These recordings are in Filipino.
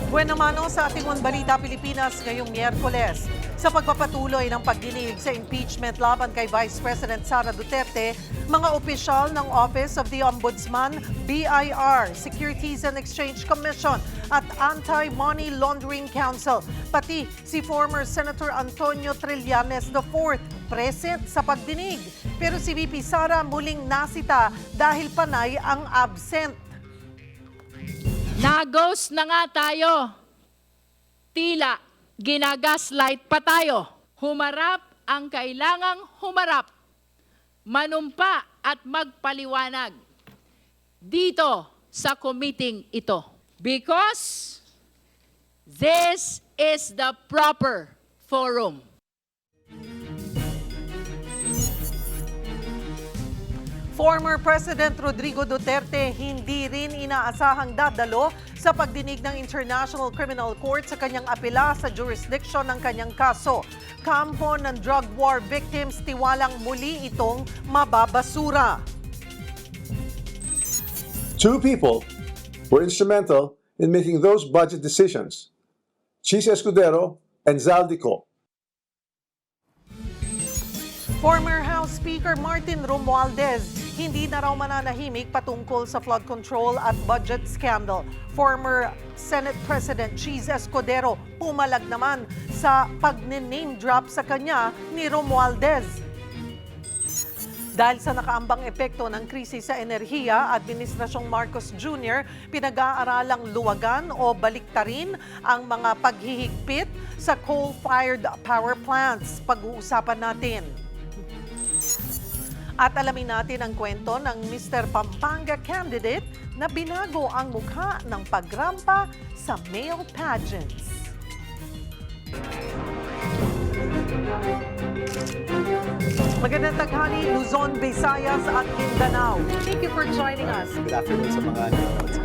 Buwan naman sa ating Balita Pilipinas ngayong Miyerkules. Sa pagpapatuloy ng pagdinig sa impeachment laban kay Vice President Sara Duterte, mga opisyal ng Office of the Ombudsman, BIR, Securities and Exchange Commission at Anti-Money Laundering Council, pati si former Senator Antonio Trillanes IV present sa pagdinig. Pero si VP Sara muling nasita dahil panay ang absent. Nagos na nga tayo. Tila ginagaslight pa tayo. Humarap ang kailangang humarap. Manumpa at magpaliwanag dito sa committee ito. Because this is the proper forum. Former President Rodrigo Duterte hindi rin inaasahang dadalo sa pagdinig ng International Criminal Court sa kanyang apela sa jurisdiction ng kanyang kaso. Kampo ng drug war victims tiwalang muli itong mababasura. Two people were instrumental in making those budget decisions, Chis Escudero and Zaldico. Former House Speaker Martin Romualdez hindi na raw mananahimik patungkol sa flood control at budget scandal. Former Senate President Chis Escudero pumalag naman sa pag-name drop sa kanya ni Romualdez. Dahil sa nakaambang epekto ng krisis sa enerhiya, Administrasyong Marcos Jr. pinag-aaralang luwagan o baliktarin ang mga paghihigpit sa coal-fired power plants. Pag-uusapan natin. At alamin natin ang kwento ng Mr. Pampanga candidate na binago ang mukha ng pagrampa sa male pageants. Magandang taghali, Luzon, Visayas at Mindanao. Thank you for joining us. Good afternoon sa mga nanonood sa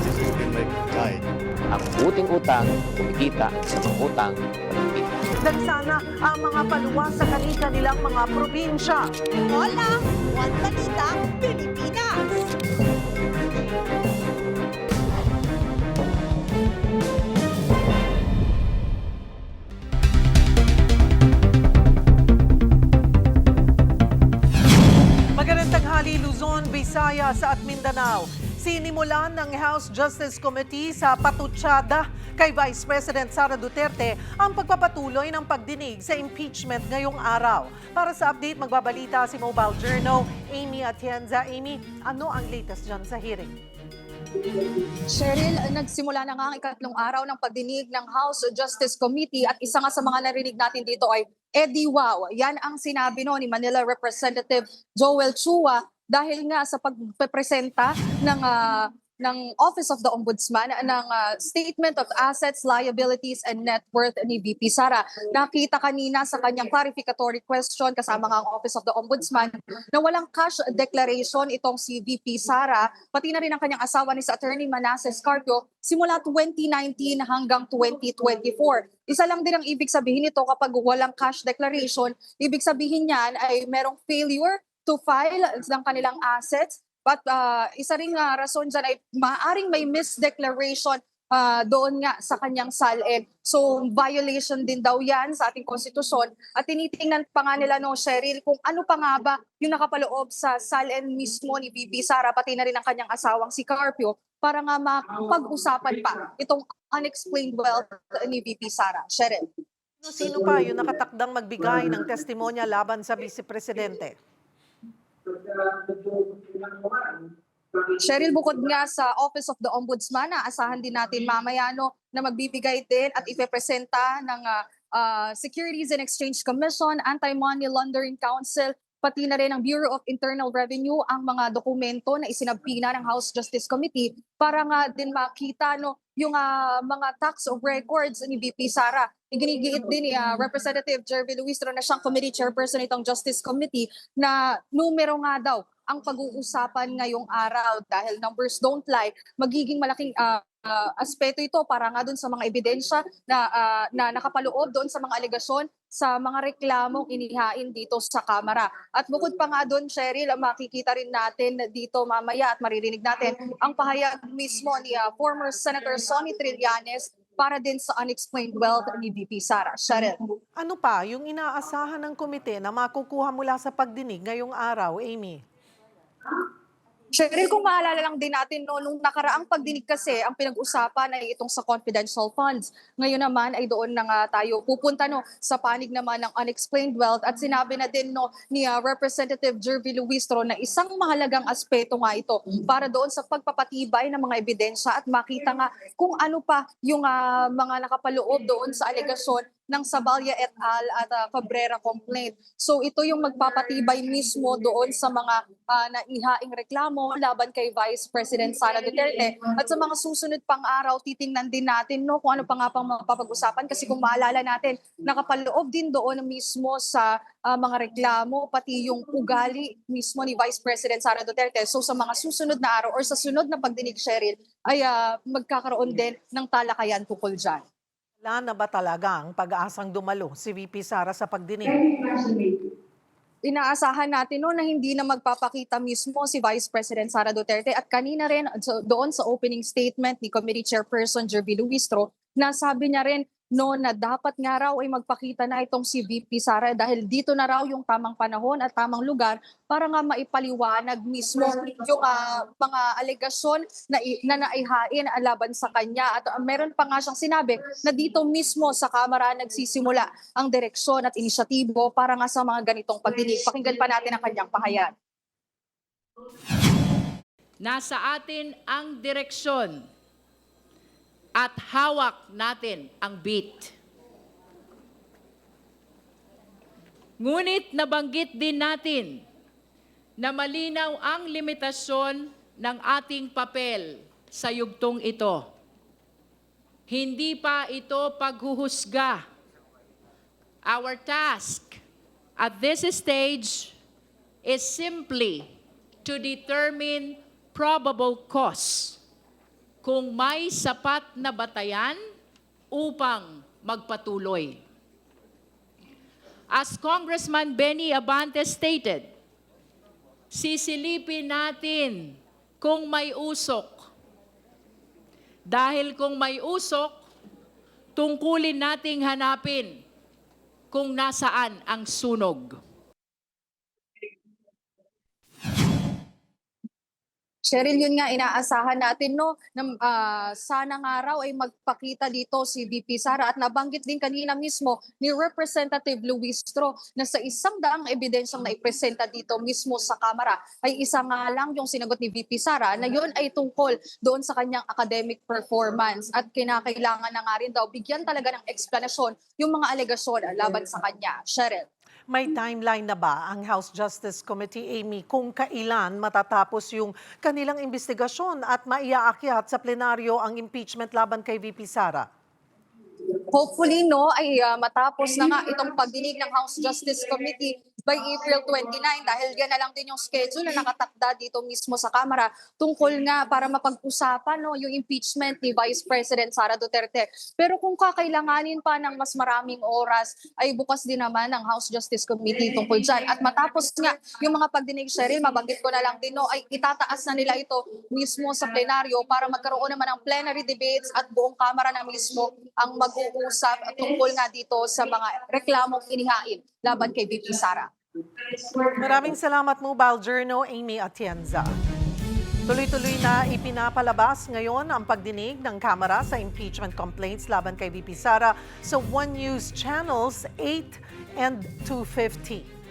This has been my guide. Ang uting utang, kumikita sa mga utang, kumikita. Nagsana ang mga paluwa sa kanilang mga probinsya. Hola! Juan Balita, Pilipinas! Magandang tanghali, Luzon, Visayas at Mindanao. Sinimulan ng House Justice Committee sa patutsada kay Vice President Sara Duterte ang pagpapatuloy ng pagdinig sa impeachment ngayong araw. Para sa update, magbabalita si Mobile Journal, Amy Atienza. Amy, ano ang latest dyan sa hearing? Cheryl, nagsimula na nga ang ikatlong araw ng pagdinig ng House Justice Committee at isa nga sa mga narinig natin dito ay Eddie Wow. Yan ang sinabi ni Manila Representative Joel Chua dahil nga sa pagpepresenta ng Office of the Ombudsman ng Statement of Assets, Liabilities, and Net Worth ni VP Sara. Nakita kanina sa kanyang clarificatory question kasama nga ang Office of the Ombudsman na walang cash declaration itong si VP Sara, pati na rin ang kanyang asawa ni sa Attorney Manasseh Carpio simula 2019 hanggang 2024. Isa lang din ang ibig sabihin nito kapag walang cash declaration, ibig sabihin niyan ay merong failure to file ng kanilang assets. But isa rin nga rason dyan ay maaaring may misdeclaration doon nga sa kanyang SALN. So violation din daw yan sa ating konstitusyon. At tinitingnan pa nga nila Cheryl, kung ano pa nga ba yung nakapaloob sa SALN mismo ni VP Sara, pati na rin ang kanyang asawang si Carpio, para nga mapag-usapan pa itong unexplained wealth ni VP Sara. Cheryl. Sino pa yung nakatakdang magbigay ng testimonya laban sa Vice Presidente? Cheryl, bukod nga sa Office of the Ombudsman, asahan din natin mamaya na magbibigay din at ipepresenta ng Securities and Exchange Commission, Anti-Money Laundering Council, pati na rin ang Bureau of Internal Revenue ang mga dokumento na isinagpina ng House Justice Committee para nga din makita yung mga tax of records ni VP Sara. Iginigiit din ni Representative Jervy Luistro na siyang committee chairperson itong Justice Committee na numero nga daw ang pag-uusapan ngayong araw dahil numbers don't lie, magiging malaking aspeto ito para nga doon sa mga ebidensya na nakapaloob doon sa mga alegasyon sa mga reklamong inihain dito sa Kamara. At bukod pa nga doon, Cheryl, makikita rin natin dito mamaya at maririnig natin ang pahayag mismo ni former Senator Sonny Trillanes para din sa unexplained wealth ni VP Sara. Cheryl. Ano pa yung inaasahan ng komite na makukuha mula sa pagdinig ngayong araw, Amy? Cheryl, kung maalala lang din natin, no, nung nakaraang pagdinig kasi, ang pinag-usapan ay itong sa confidential funds. Ngayon naman ay doon na nga tayo pupunta no, sa panig naman ng unexplained wealth. At sinabi na din no, ni Representative Jervy Luistro na isang mahalagang aspeto nga ito para doon sa pagpapatibay ng mga ebidensya at makita nga kung ano pa yung mga nakapaloob doon sa alegasyon ng Saballa et al. At Cabrera complaint. So ito yung magpapatibay mismo doon sa mga naihaing reklamo laban kay Vice President Sara Duterte. At sa mga susunod pang araw, titingnan din natin no, kung ano pa nga pang mapapag-usapan. Kasi kung maalala natin, nakapaloob din doon mismo sa mga reklamo, pati yung ugali mismo ni Vice President Sara Duterte. So sa mga susunod na araw or sa sunod na pagdinig, Cheryl, ay magkakaroon din ng talakayan tungkol dyan. Wala na ba talaga ang pag-aasang dumalo si VP Sara sa pagdinig? Inaasahan natin no, na hindi na magpapakita mismo si Vice President Sara Duterte at kanina rin doon sa opening statement ni Committee Chairperson Jervy Luistro, na sabi niya rin no, na dapat nga raw ay magpakita na itong si VP Sara dahil dito na raw yung tamang panahon at tamang lugar para nga maipaliwanag mismo yung mga alegasyon na naihain laban sa kanya. At meron pa nga siyang sinabi na dito mismo sa Kamara nagsisimula ang direksyon at inisyatibo para nga sa mga ganitong pagdinig. Pakinggan pa natin ang kanyang pahayag. Nasa atin ang direksyon at hawak natin ang beat. Ngunit nabanggit din natin na malinaw ang limitasyon ng ating papel sa yugtong ito. Hindi pa ito paghuhusga. Our task at this stage is simply to determine probable cause, kung may sapat na batayan upang magpatuloy. As Congressman Benny Abante stated, sisilipin natin kung may usok. Dahil kung may usok, tungkulin nating hanapin kung nasaan ang sunog. Cheryl, yun nga inaasahan natin no, na sana nga raw ay magpakita dito si VP Sara at nabanggit din kanina mismo ni Representative Luistro na sa 100 ebidensyang naipresenta dito mismo sa Kamara ay isa nga lang yung sinagot ni VP Sara na yun ay tungkol doon sa kanyang academic performance at kinakailangan na nga rin daw bigyan talaga ng eksplanasyon yung mga alegasyon laban sa kanya. Cheryl. May timeline na ba ang House Justice Committee, Amy, kung kailan matatapos yung kanilang investigasyon at maiaakyat sa plenaryo ang impeachment laban kay VP Sara? Hopefully no ay matapos na nga itong pagdinig ng House Justice Committee by April 29 dahil yan na lang din yung schedule na nakatakda dito mismo sa Kamara tungkol nga para mapag-usapan no, yung impeachment ni Vice President Sara Duterte. Pero kung kakailanganin pa ng mas maraming oras ay bukas din naman ang House Justice Committee tungkol dyan. At matapos nga yung mga pagdinig, Cheryl, mabanggit ko na lang din no, ay itataas na nila ito mismo sa plenaryo para magkaroon naman ng plenary debates at buong Kamara na mismo ang mag-uusap tungkol nga dito sa mga reklamong inihain laban kay VP Sara. Maraming salamat, Mobile Journal, Amy Atienza. Tuloy-tuloy na ipinapalabas ngayon ang pagdinig ng Kamara sa impeachment complaints laban kay VP Sara sa One News Channels 8 and 250.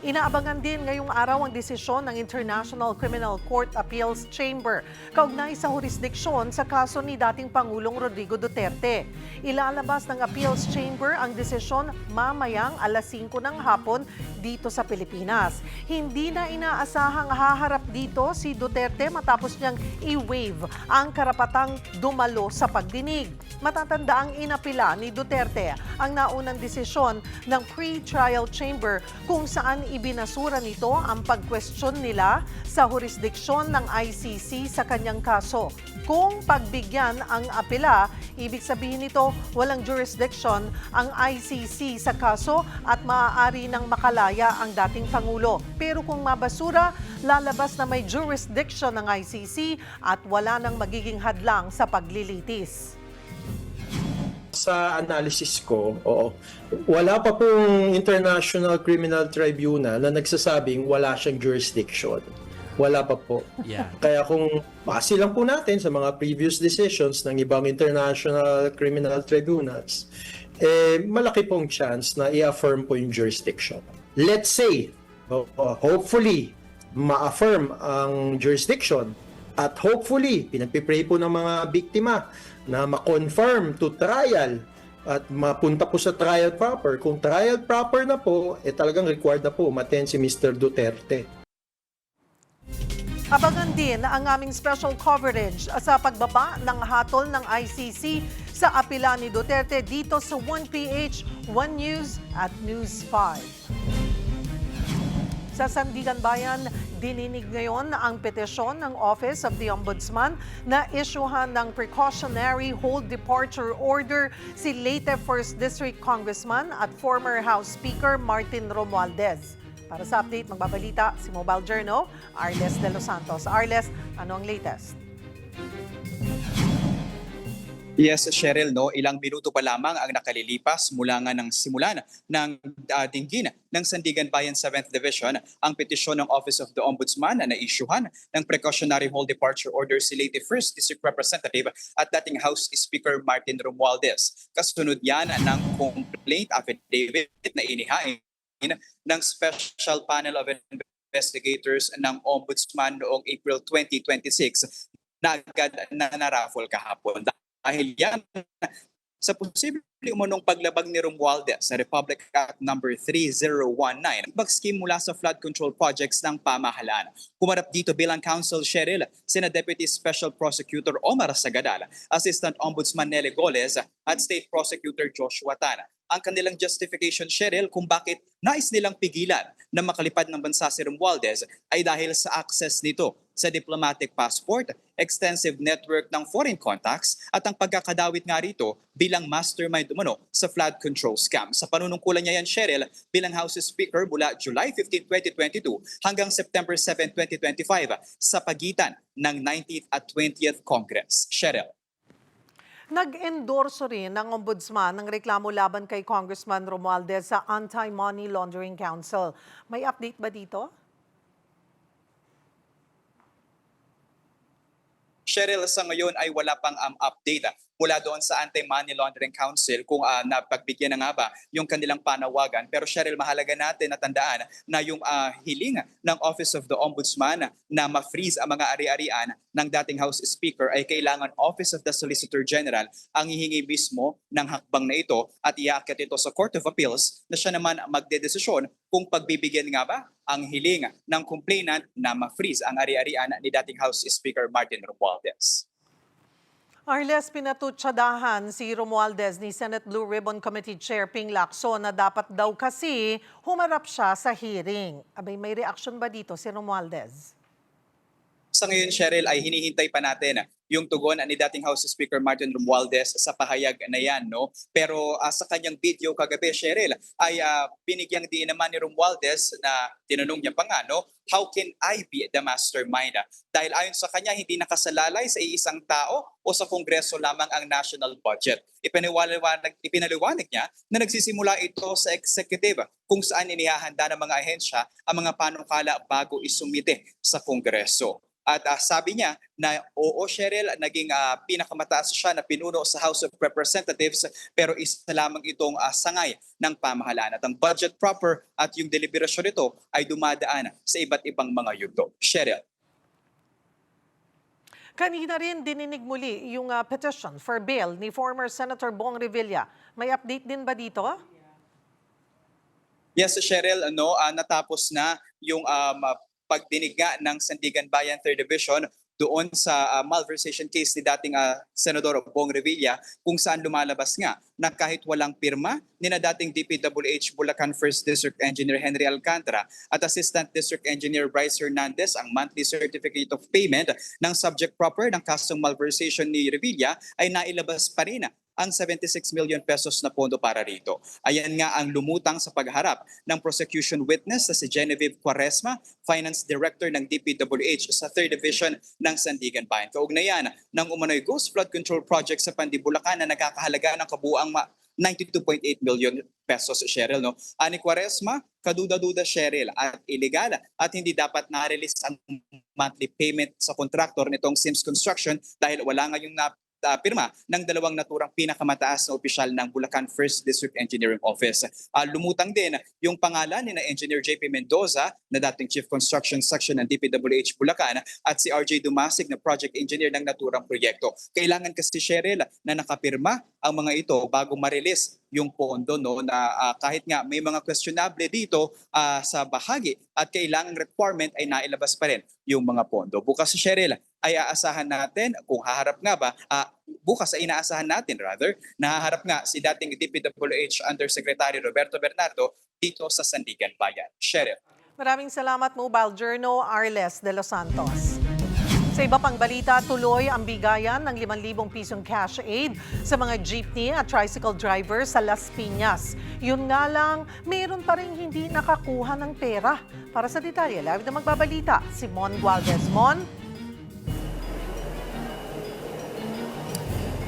Inaabangan din ngayong araw ang desisyon ng International Criminal Court Appeals Chamber kaugnay sa jurisdiksyon sa kaso ni dating Pangulong Rodrigo Duterte. Ilalabas ng Appeals Chamber ang desisyon mamayang alas 5 ng hapon dito sa Pilipinas. Hindi na inaasahang haharap dito si Duterte matapos niyang i-waive ang karapatang dumalo sa pagdinig. Matatanda ang inapila ni Duterte ang naunang desisyon ng pre-trial chamber kung saan ibinasura nito ang pagkwestiyon nila sa jurisdiksyon ng ICC sa kanyang kaso. Kung pagbigyan ang apela, ibig sabihin nito walang jurisdiction ang ICC sa kaso at maaari nang makalaya ang dating Pangulo. Pero kung mabasura, lalabas na may jurisdiction ng ICC at wala nang magiging hadlang sa paglilitis. Sa analysis ko, wala pa pong International Criminal Tribunal na nagsasabing wala siyang jurisdiction. Wala pa po. Yeah. Kaya kung base lang po natin sa mga previous decisions ng ibang International Criminal Tribunals, malaki pong chance na i-affirm po yung jurisdiction. Let's say, hopefully, ma-affirm ang jurisdiction at hopefully, pinagpipray po ng mga biktima na ma-confirm to trial at mapunta po sa trial proper. Kung trial proper na po, talagang required na po umattend si Mr. Duterte. Abangan din ang aming special coverage sa pagbaba ng hatol ng ICC sa apela ni Duterte dito sa 1PH, 1 News at News 5. Sa Sandigan Bayan, dininig ngayon ang petisyon ng Office of the Ombudsman na isyuhan ng precautionary hold departure order si Leyte 1st District Congressman at former House Speaker Martin Romualdez. Para sa update, magbabalita si Mobile Journal, Arles de los Santos. Arles, ano ang latest? Yes, Cheryl, no, ilang minuto pa lamang ang nakalilipas mula nga ng simulan ng dinggin ng Sandigan Bayan 7th Division ang petisyon ng Office of the Ombudsman na naisyuhan ng precautionary hold departure order si Leyte 1st District Representative at dating House Speaker Martin Romualdez. Kasunod yan ng complaint affidavit na inihain ng Special Panel of Investigators ng Ombudsman noong April 2026 na agad na naraffle kahapon. Dahil yan sa posibleng umunong paglabag ni Romualdez sa Republic Act No. 3019, scheme mula sa flood control projects ng pamahalaan. Kumarap dito bilang counsel Cheryl, sina Deputy Special Prosecutor Omar Sagadal, Assistant Ombudsman Nelly Goles at State Prosecutor Joshua Tana. Ang kanilang justification, Cheryl, kung bakit nais nilang pigilan na makalipad ng bansa si Romualdez ay dahil sa access nito sa diplomatic passport, extensive network ng foreign contacts at ang pagkakadawit nga rito bilang mastermind umano sa flood control scam. Sa panunungkulan niya yan, Cheryl, bilang House Speaker mula July 15, 2022 hanggang September 7, 2025 sa pagitan ng 19th at 20th Congress. Cheryl. Nag-endorso rin ng Ombudsman ng reklamo laban kay Congressman Romualdez sa Anti-Money Laundering Council. May update ba dito? Cheryl, sa ngayon ay wala pang update mula doon sa Anti-Money Laundering Council kung napagbigyan na nga ba yung kanilang panawagan. Pero Cheryl, mahalaga natin na tandaan na yung hiling ng Office of the Ombudsman na ma-freeze ang mga ari-arian ng dating House Speaker ay kailangan Office of the Solicitor General ang hihingi mismo ng hakbang na ito at iaakit ito sa Court of Appeals na siya naman magdedesisyon kung pagbibigyan nga ba ang hiling ng complainant na ma-freeze ang ari-arian ni dating House Speaker Martin Romualdez. Arles, pinatutsadahan si Romualdez ni Senate Blue Ribbon Committee Chair Ping Lacson na dapat daw kasi humarap siya sa hearing. Abay, may reaction ba dito si Romualdez? Sa ngayon, Cheryl, ay hinihintay pa natin yung tugon ni dating House Speaker Martin Romualdez sa pahayag na yan. No? Pero sa kanyang video kagabi, Cheryl, ay binigyang diin naman ni Romualdez na tinanong niya pa nga, no? How can I be the mastermind? Dahil ayon sa kanya, hindi nakasalalay sa isang tao o sa Kongreso lamang ang national budget. Ipinaliwanag niya na nagsisimula ito sa executive kung saan inihahanda ng mga ahensya ang mga panukala bago isumite sa Kongreso. At sabi niya na oo, Cheryl, naging pinakamataas siya na pinuno sa House of Representatives pero isa lamang itong sangay ng pamahalaan. At ang budget proper at yung deliberasyon nito ay dumadaan sa iba't ibang mga yugto. Cheryl. Kanina rin dininig muli yung petition for bail ni former Senator Bong Revilla. May update din ba dito? Yes, Cheryl, natapos na yung pagdinig nga ng Sandigan Bayan 3rd Division doon sa malversation case ni dating Senador Bong Revilla, kung saan lumalabas nga na kahit walang pirma ni na dating DPWH Bulacan 1st District Engineer Henry Alcantara at Assistant District Engineer Bryce Hernandez, ang monthly certificate of payment ng subject proper ng kasong malversation ni Revilla ay nailabas pa rin ang 76 million pesos na pondo para rito. Ayan nga ang lumutang sa pagharap ng prosecution witness na si Genevieve Quaresma, Finance Director ng DPWH sa 3rd Division ng Sandigan Bayan. Kaugnayan ng umano'y Ghost Flood Control Project sa Pandibulacan na nagkakahalaga ng kabuuang 92.8 million pesos, Cheryl. No? Ani Quaresma, kaduda-duda, Cheryl, at illegal at hindi dapat na-release ang monthly payment sa contractor nitong Sims Construction dahil wala nga yung pirma ng dalawang naturang pinakamataas na opisyal ng Bulacan 1st District Engineering Office. Lumutang din yung pangalan ni na Engineer JP Mendoza na dating Chief Construction Section ng DPWH Bulacan at si RJ Dumasig na Project Engineer ng naturang proyekto. Kailangan kasi, Cheryl, na nakapirma ang mga ito bago ma-release yung pondo, no, na kahit nga may mga questionable dito sa bahagi at kailangang requirement ay nailabas pa rin yung mga pondo. Bukas, Cheryl, ay aasahan natin kung haharap nga ba, bukas ay inaasahan natin nahaharap nga si dating DPWH Undersecretary Roberto Bernardo dito sa Sandigan Bayan. Cheryl. Maraming salamat, Mobile Journal, Arles de los Santos. Sa iba pang balita, tuloy ang bigayan ng 5,000 pisong cash aid sa mga jeepney at tricycle drivers sa Las Piñas. Yun nga lang, mayroon pa rin hindi nakakuha ng pera. Para sa detalye, live na magbabalita si Mon Gualvez. Mon?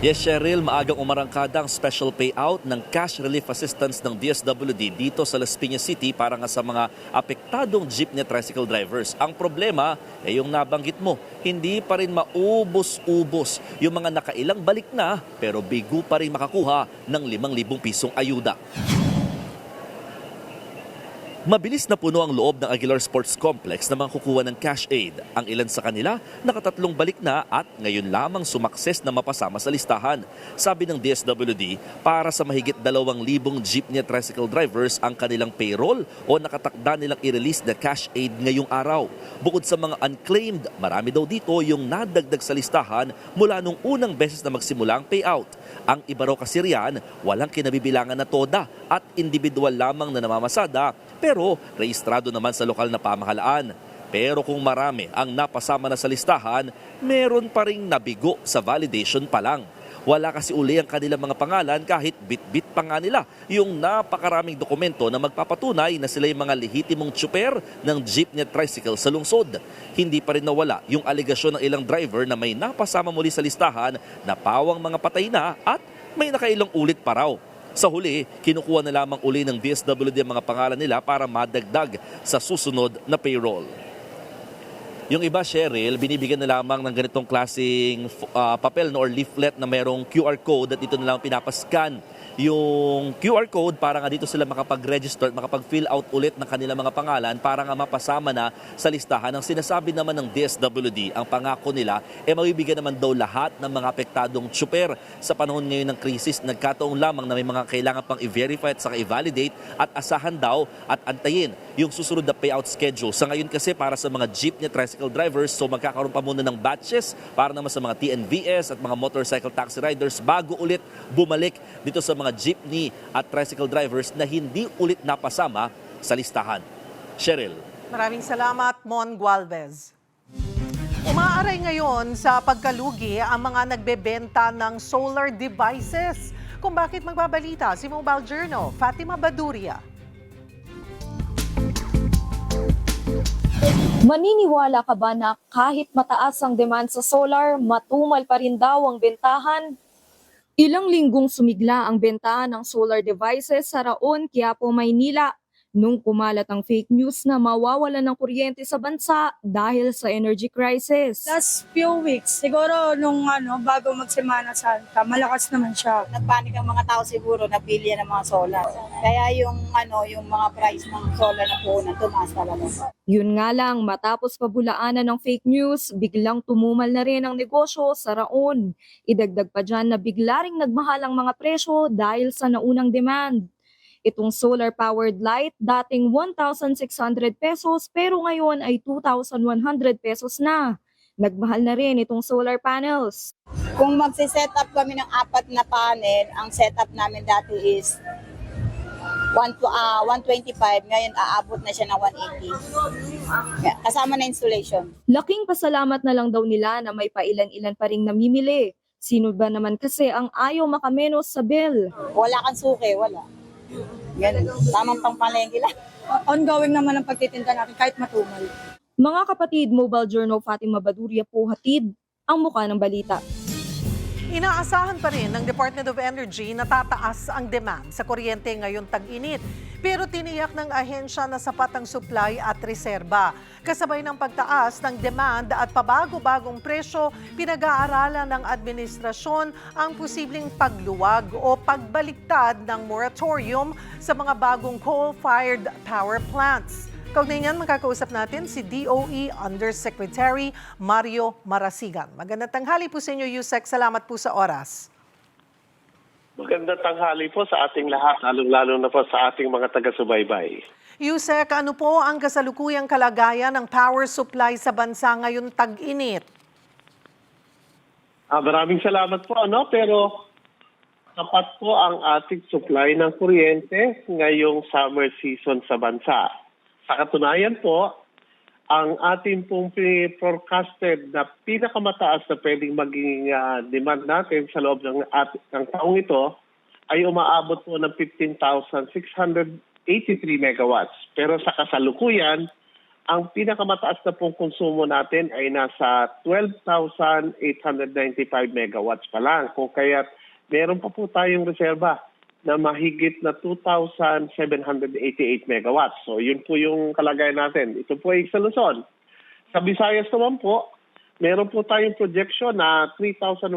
Yes, Cheryl, maagang umarangkada ang special payout ng cash relief assistance ng DSWD dito sa Las Piñas City para nga sa mga apektadong jeepney tricycle drivers. Ang problema ay yung nabanggit mo, hindi pa rin maubos-ubos yung mga nakailang balik na pero bigo pa rin makakuha ng 5,000 pisong ayuda. Mabilis na puno ang loob ng Aguilar Sports Complex na mangkukuha ng cash aid. Ang ilan sa kanila nakatatlong balik na at ngayon lamang sumakses na mapasama sa listahan. Sabi ng DSWD, para sa mahigit 2,000 jeepney at tricycle drivers ang kanilang payroll o nakatakda nilang i-release na cash aid ngayong araw. Bukod sa mga unclaimed, marami daw dito yung nadagdag sa listahan mula nung unang beses na magsimula ang payout. Ang iba raw kasi riyan, walang kinabibilangan na toda at individual lamang na namamasada pero rehistrado naman sa lokal na pamahalaan. Pero kung marami ang napasama na sa listahan, meron pa ring nabigo sa validation pa lang. Wala kasi uli ang kanilang mga pangalan kahit bit-bit pa nga nila yung napakaraming dokumento na magpapatunay na sila yung mga lehitimong tsuper ng jeepney at tricycle sa lungsod. Hindi pa rin nawala yung aligasyon ng ilang driver na may napasama muli sa listahan na pawang mga patay na at may nakailang ulit pa raw. Sa huli, kinukuha na lamang uli ng DSWD ang mga pangalan nila para madagdag sa susunod na payroll. Yung iba, Cheryl, binibigyan na lamang ng ganitong klaseng papel or leaflet na mayroong QR code at ito na lang pinapascan yung QR code para nga dito sila makapag-register at makapag-fill out ulit ng kanilang mga pangalan para nga mapasama na sa listahan. Ang sinasabi naman ng DSWD, ang pangako nila, mabibigyan naman daw lahat ng mga apektadong tsuper. Sa panahon ngayon ng krisis, nagkataon lamang na may mga kailangan pang i-verify at saka i-validate at asahan daw at antayin yung susunod na payout schedule. Sa ngayon kasi para sa mga jeepney tricycle drivers, so magkakaroon pa muna ng batches para naman sa mga TNVS at mga motorcycle taxi riders bago ulit bumalik dito sa mga jeepney at tricycle drivers na hindi ulit napasama sa listahan. Cheryl. Maraming salamat, Mon Gualvez. Umaaray ngayon sa pagkalugi ang mga nagbebenta ng solar devices. Kung bakit magbabalita si Mobile Journal, Fatima Baduria. Maniniwala ka ba na kahit mataas ang demand sa solar, matumal pa rin daw ang bentahan? Ilang linggong sumigla ang bentahan ng solar devices sa Raon, Quiapo, Maynila nung kumalat ang fake news na mawawalan ng kuryente sa bansa dahil sa energy crisis. Last few weeks, siguro nung bago magsemana Santa, malakas naman siya. Nagpanik ang mga tao siguro na pili ng mga solar. Kaya yung mga price ng solar na puhunan, tumaas talaga. Yun nga lang, matapos pabulaanan ng fake news, biglang tumumal na rin ang negosyo sa Raon. Idagdag pa dyan na bigla ring nagmahal ang mga presyo dahil sa naunang demand. Itong solar-powered light, dating 1,600 pesos pero ngayon ay 2,100 pesos na. Nagmahal na rin itong solar panels. Kung magsiset up kami ng 4 na panel, ang setup namin dati is 125, ngayon aabot na siya ng 180. Kasama na installation. Laking pasalamat na lang daw nila na may pailan-ilan pa ring namimili. Sino ba naman kasi ang ayaw makamenos sa bill? Wala kang suki, wala. Ganun. Tamang pangpalengke lang. Ongoing naman ang pagtitinda natin kahit matumal. Mga kapatid, Mobile Journal Fatima Baduria po hatid ang muka ng balita. Inaasahan pa rin ng Department of Energy na tataas ang demand sa kuryente ngayong tag-init. Pero tiniyak ng ahensya na sapat ang supply at reserba. Kasabay ng pagtaas ng demand at pabago-bagong presyo, pinag-aaralan ng administrasyon ang posibleng pagluwag o pagbaliktad ng moratorium sa mga bagong coal-fired power plants. Kaugnay niyan, makakausap natin si DOE Undersecretary Mario Marasigan. Magandang tanghali po sa inyo, Yusek. Salamat po sa oras. Magandang tanghali po sa ating lahat, lalong-lalo na po sa ating mga taga-subaybay. Yusek, ano po ang kasalukuyang kalagayan ng power supply sa bansa ngayong tag-init? Maraming salamat po, pero sapat po ang ating supply ng kuryente ngayong summer season sa bansa. Sa katunayan po, ang ating pong forecasted na pinakamataas na pwedeng maging demand natin sa loob ng taong ito ay umaabot po ng 15,683 megawatts. Pero sa kasalukuyan, ang pinakamataas na pong konsumo natin ay nasa 12,895 megawatts pa lang. Kung kaya meron pa po tayong reserba na mahigit na 2,788 megawatts. So yun po yung kalagayan natin. Ito po ay sa Luzon. Sa Visayas naman po, meron po tayong projection na 3,115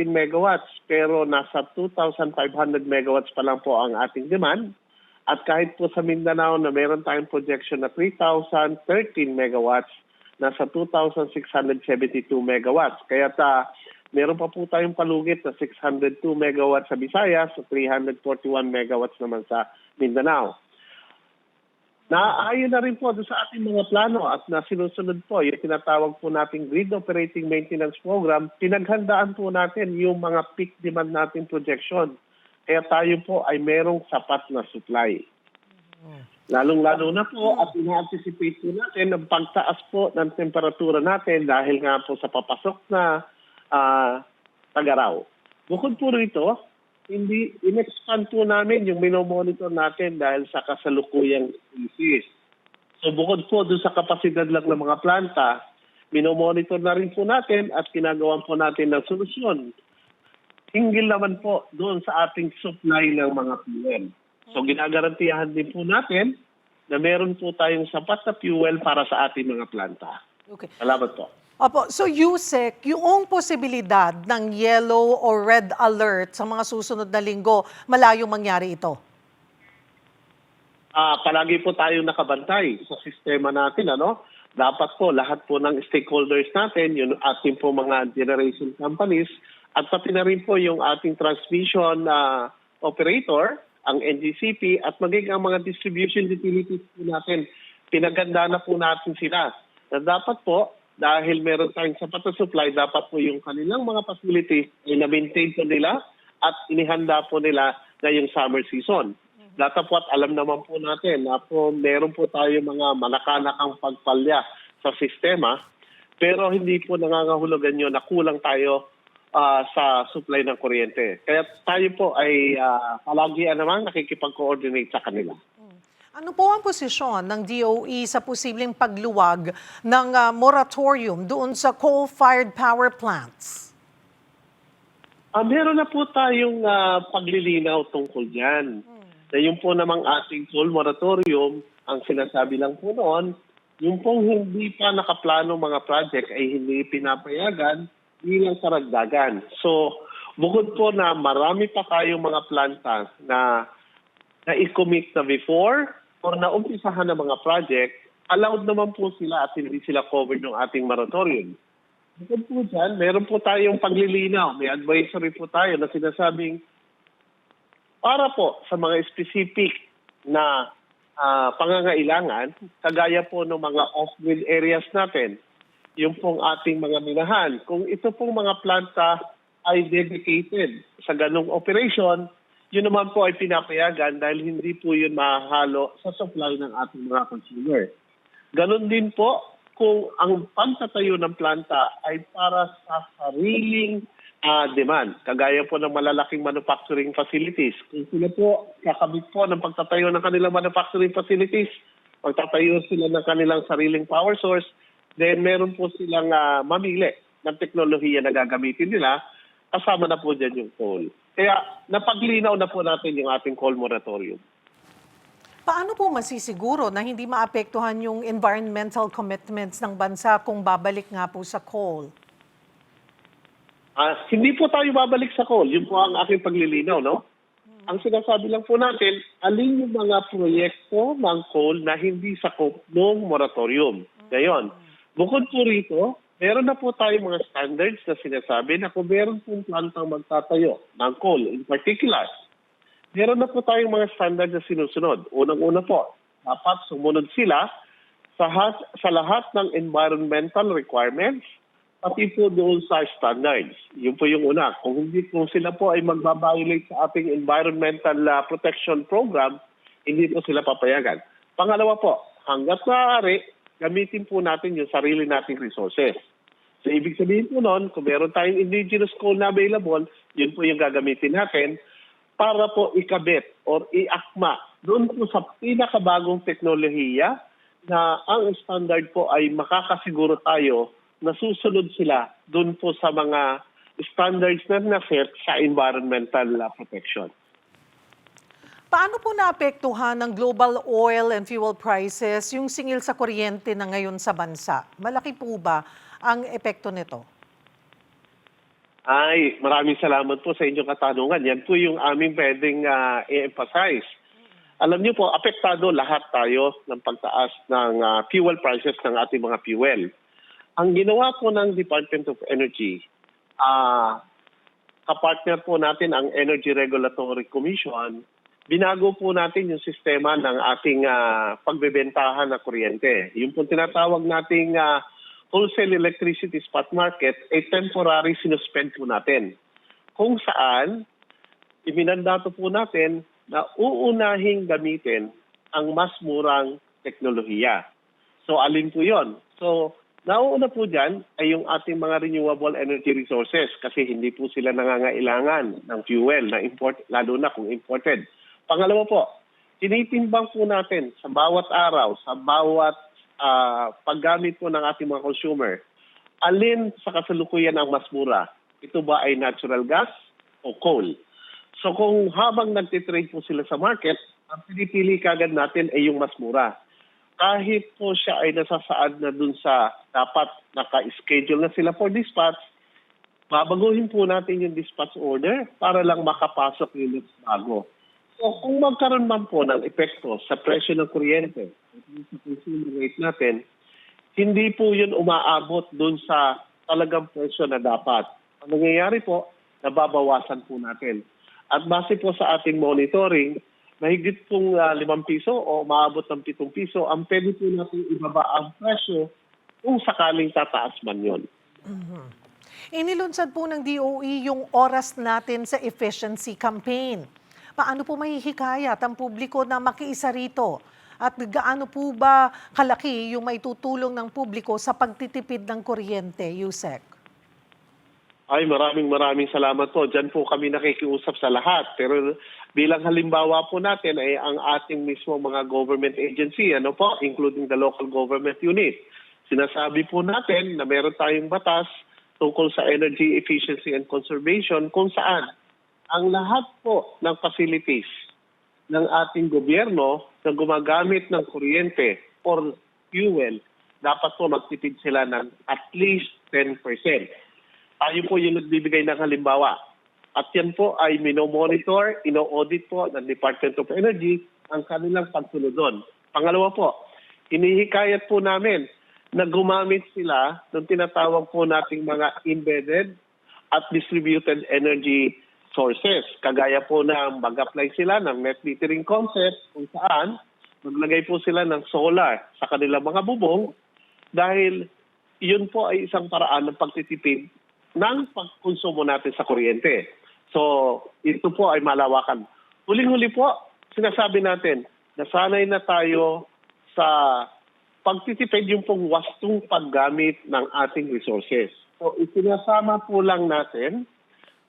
megawatts pero nasa 2,500 megawatts pa lang po ang ating demand. At kahit po sa Mindanao na meron tayong projection na 3,013 megawatts, nasa 2,672 megawatts. Kaya meron pa po tayong palugit na 602 megawatts sa Visayas at 341 megawatts naman sa Mindanao. Naaayon na rin po doon sa ating mga plano at na sinusunod po yung tinatawag po nating Grid Operating Maintenance Program. Pinaghandaan po natin yung mga peak demand natin projection. Kaya tayo po ay merong sapat na supply. Lalong-lalo na po at ina-anticipate po natin ang pagtaas po ng temperatura natin dahil nga po sa papasok na tag-araw. Bukod po rito, in-expand po namin yung minomonitor natin dahil sa kasalukuyang crisis. So bukod po doon sa kapasidad lang ng mga planta, minomonitor na rin po natin at ginagawan po natin ng solusyon. Hinggil naman po doon sa ating supply ng mga fuel. So ginagarantiyahan din po natin na meron po tayong sapat na fuel para sa ating mga planta. Okay. Salamat po. Opo, so Yusek, yung posibilidad ng yellow or red alert sa mga susunod na linggo, malayong mangyari ito? Palagi po tayong nakabantay sa sistema natin, Dapat po lahat po ng stakeholders natin, yung ating po mga generation companies, at pati na rin po yung ating transmission operator, ang NGCP, at maging ang mga distribution utilities po natin. Pinaganda na po natin sila. Na dapat po, dahil meron tayong sapat na supply, dapat po yung kanilang mga facilities ay na-maintain po nila at inihanda po nila ngayong summer season. Datapwat alam naman po natin na po meron po tayo mga malakanakang pagpalya sa sistema, pero hindi po nangangahulugan yun na kulang tayo sa supply ng kuryente. Kaya tayo po ay palagi naman nakikipag-coordinate sa kanila. Ano po ang posisyon ng DOE sa posibleng pagluwag ng moratorium doon sa coal-fired power plants? Meron na po tayong paglilinaw tungkol dyan. Na yung po namang ating coal moratorium, ang sinasabi lang po noon, yung pong hindi pa nakaplano mga project ay hindi pinapayagan bilang karagdagan. So, bukod po na marami pa kayong mga planta na i-commit na before or naumpisahan ng mga project, allowed naman po sila at hindi sila covered ng ating moratorium. Bukod po dyan, meron po tayong paglilinaw. May advisory po tayo na sinasabing para po sa mga specific na pangangailangan, kagaya po ng mga off-grid areas natin, yung pong ating mga minahan. Kung ito pong mga planta ay dedicated sa ganong operation, yun naman po ay pinapayagan dahil hindi po yun mahalo sa supply ng ating mga consumer. Ganon din po kung ang pagtatayo ng planta ay para sa sariling demand, kagaya po ng malalaking manufacturing facilities. Kung sila po kakabit po ng pagtatayo ng kanilang manufacturing facilities, pagtatayo sila ng kanilang sariling power source, then meron po silang mamili ng teknolohiya na gagamitin nila, kasama na po dyan yung coal. Kaya napaglinaw na po natin yung ating coal moratorium. Paano po masisiguro na hindi maapektuhan yung environmental commitments ng bansa kung babalik nga po sa coal? Hindi po tayo babalik sa coal. Yun po ang aking paglilinaw, no? Ang sinasabi lang po natin, alin yung mga proyekto ng coal na hindi sakop ng moratorium. Ngayon, bukod po rito, meron na po tayong mga standards na sinasabi na kung meron pong plantang magtatayo ng coal in particular, meron na po tayong mga standards na sinusunod. Unang-una po, dapat sumunod sila sa lahat ng environmental requirements, pati po doon sa standards. Yun po yung una. Kung sila po ay magbabiolate sa ating environmental protection program, hindi po sila papayagan. Pangalawa po, hanggat maaari, gamitin po natin yung sarili nating resources. So, ibig sabihin po noon, kung meron tayong indigenous coal na available, yun po yung gagamitin natin para po ikabit or iakma doon po sa pinakabagong teknolohiya na ang standard po ay makakasiguro tayo na susunod sila doon po sa mga standards na na-set sa environmental protection. Paano po naapektuhan ng global oil and fuel prices yung singil sa kuryente na ngayon sa bansa? Malaki po ba ang epekto nito? Ay, maraming salamat po sa inyong katanungan. Yan po yung aming pwedeng i-emphasize. Alam niyo po, apektado lahat tayo ng pagtaas ng fuel prices ng ating mga fuel. Ang ginawa po ng Department of Energy, kapartner po natin ang Energy Regulatory Commission, binago po natin yung sistema ng ating pagbebentahan ng kuryente. Yung po tinatawag nating wholesale electricity spot market, ay temporary sinuspend po natin. Kung saan, iminandato po natin na uunahing gamitin ang mas murang teknolohiya. So, alin po yon? So, nauuna po dyan ay yung ating mga renewable energy resources kasi hindi po sila nangangailangan ng fuel na import, lalo na kung imported. Pangalawa po, tinitimbang po natin sa bawat araw, sa bawat paggamit po ng ating mga consumer, alin sa kasalukuyan ang mas mura? Ito ba ay natural gas o coal? So kung habang nagtitrade po sila sa market, ang pinipili kagad natin ay yung mas mura. Kahit po siya ay nasasaad na dun sa dapat naka-schedule na sila for dispatch, babaguhin po natin yung dispatch order para lang makapasok yung mas bago. So kung magkaroon man po ng epekto sa presyo ng kuryente, sa consumer rate natin, hindi po yun umaabot dun sa talagang presyo na dapat. Ang nangyayari po, nababawasan po natin. At base po sa ating monitoring, mahigit pong 5 piso o maabot ng 7 piso, ang pwede po natin ibaba ang presyo kung sakaling tataas man yun. Inilunsad po ng DOE yung oras natin sa efficiency campaign. Paano po mahihikayat ang publiko na makiisa rito? At gaano po ba kalaki yung maitutulong ng publiko sa pagtitipid ng kuryente, Yusek? Ay, maraming salamat po. Diyan po kami nakikiusap sa lahat. Pero bilang halimbawa po natin ay ang ating mismo mga government agency, including the local government unit. Sinasabi po natin na meron tayong batas tungkol sa energy efficiency and conservation kung saan ang lahat po ng facilities ng ating gobyerno na gumagamit ng kuryente or fuel, dapat po magtipid sila ng at least 10%. Tayo po yung nagbibigay ng halimbawa. At yan po ay minomonitor, ino-audit po ng Department of Energy ang kanilang pagsunod doon. Pangalawa po, hinihikayat po namin na gumamit sila ng tinatawag po nating mga embedded at distributed energy sources. Kagaya po na mag-apply sila ng net metering concept kung saan maglagay po sila ng solar sa kanilang mga bubong dahil yun po ay isang paraan ng pagtitipid ng pagkonsumo natin sa kuryente. So, ito po ay malawakan. Huling-huli po, sinasabi natin, nasanay na tayo sa pagtitipid yung pong wastong paggamit ng ating resources. So, isinasama po lang natin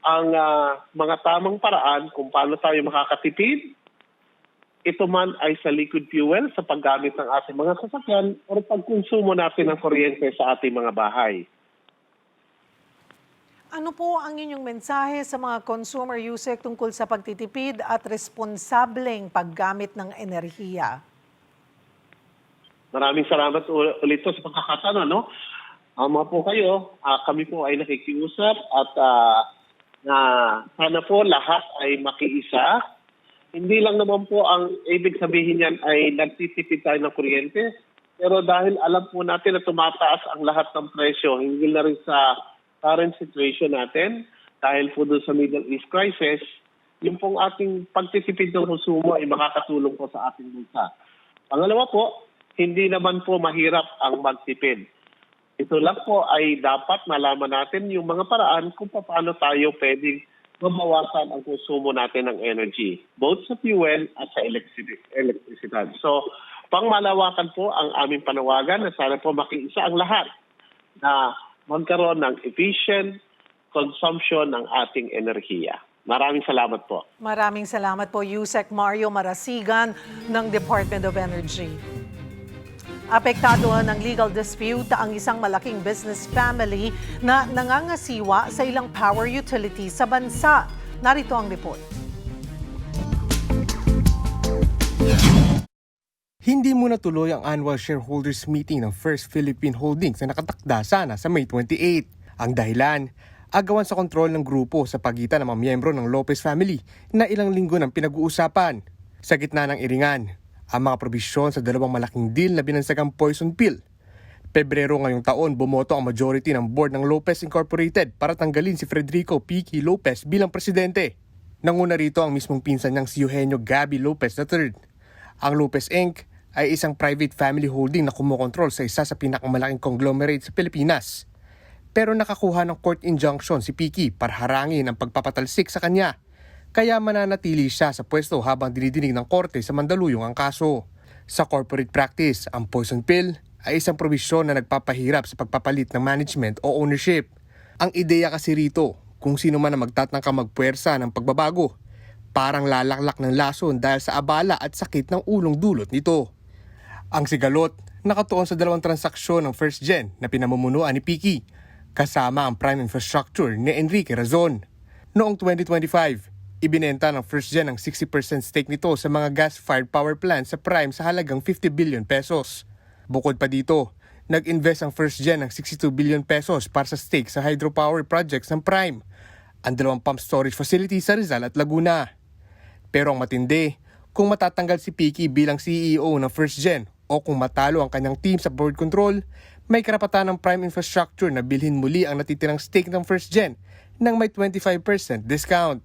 ang mga tamang paraan kung paano tayo makakatipid. Ito man ay sa liquid fuel, sa paggamit ng ating mga sasakyan, o pagkonsumo natin ng kuryente sa ating mga bahay. Ano po ang inyong mensahe sa mga consumer USEC tungkol sa pagtitipid at responsableng paggamit ng enerhiya? Maraming salamat ulit sa pagkakataon. Mga po kayo, kami po ay nakikiusap at sana po lahat ay makiisa. Hindi lang naman po ang ibig sabihin yan ay nagtitipid tayo ng kuryente. Pero dahil alam po natin na tumataas ang lahat ng presyo, hindi na rin sa current situation natin, dahil po doon sa Middle East crisis, yung pong ating pagtitipid ng konsumo ay makakatulong po sa ating bansa. Pangalawa po, hindi naman po mahirap ang magtipid. Ito lang po ay dapat malaman natin yung mga paraan kung paano tayo pwedeng mabawasan ang konsumo natin ng energy, both sa fuel at sa electricidad. So, pangmalawakan po ang aming panawagan na sana po makiisa ang lahat na magkaroon ng efficient consumption ng ating enerhiya. Maraming salamat po. Maraming salamat po, USEC Mario Marasigan ng Department of Energy. Apektado ng legal dispute ang isang malaking business family na nangangasiwa sa ilang power utilities sa bansa. Narito ang report. Hindi muna tuloy ang annual shareholders meeting ng First Philippine Holdings na nakatakda sana sa May 28. Ang dahilan, agawan sa kontrol ng grupo sa pagitan ng mga miyembro ng Lopez family na ilang linggo nang pinag-uusapan. Sa gitna ng iringan, ang mga probisyon sa dalawang malaking deal na binansagang poison pill. Pebrero ngayong taon, bumoto ang majority ng board ng Lopez Incorporated para tanggalin si Frederico P. Lopez bilang presidente. Nanguna rito ang mismong pinsan niyang si Eugenio Gabby Lopez III. Ang Lopez Inc. ay isang private family holding na kumokontrol sa isa sa pinakamalaking conglomerate sa Pilipinas. Pero nakakuha ng court injunction si P. para harangin ang pagpapatalsik sa kanya. Kaya mananatili siya sa pwesto habang dinidinig ng korte sa Mandaluyong ang kaso. Sa corporate practice, ang poison pill ay isang probisyon na nagpapahirap sa pagpapalit ng management o ownership. Ang ideya kasi rito, kung sino man ang magtatangka magpuwersa ng pagbabago, parang lalaklak ng lason dahil sa abala at sakit ng ulong dulot nito. Ang sigalot, nakatuon sa dalawang transaksyon ng First Gen na pinamumunuan ni P. kasama ang prime infrastructure ni Enrique Razon. Noong 2025, ibinenta ng First Gen ang 60% stake nito sa mga gas-fired power plants sa Prime sa halagang 50 billion pesos. Bukod pa dito, nag-invest ang First Gen ng 62 billion pesos para sa stake sa hydropower projects ng Prime, ang dalawang pump storage facilities sa Rizal at Laguna. Pero ang matindi, kung matatanggal si P. bilang CEO ng First Gen o kung matalo ang kanyang team sa board control, may karapatan ng Prime Infrastructure na bilhin muli ang natitirang stake ng First Gen nang may 25% discount.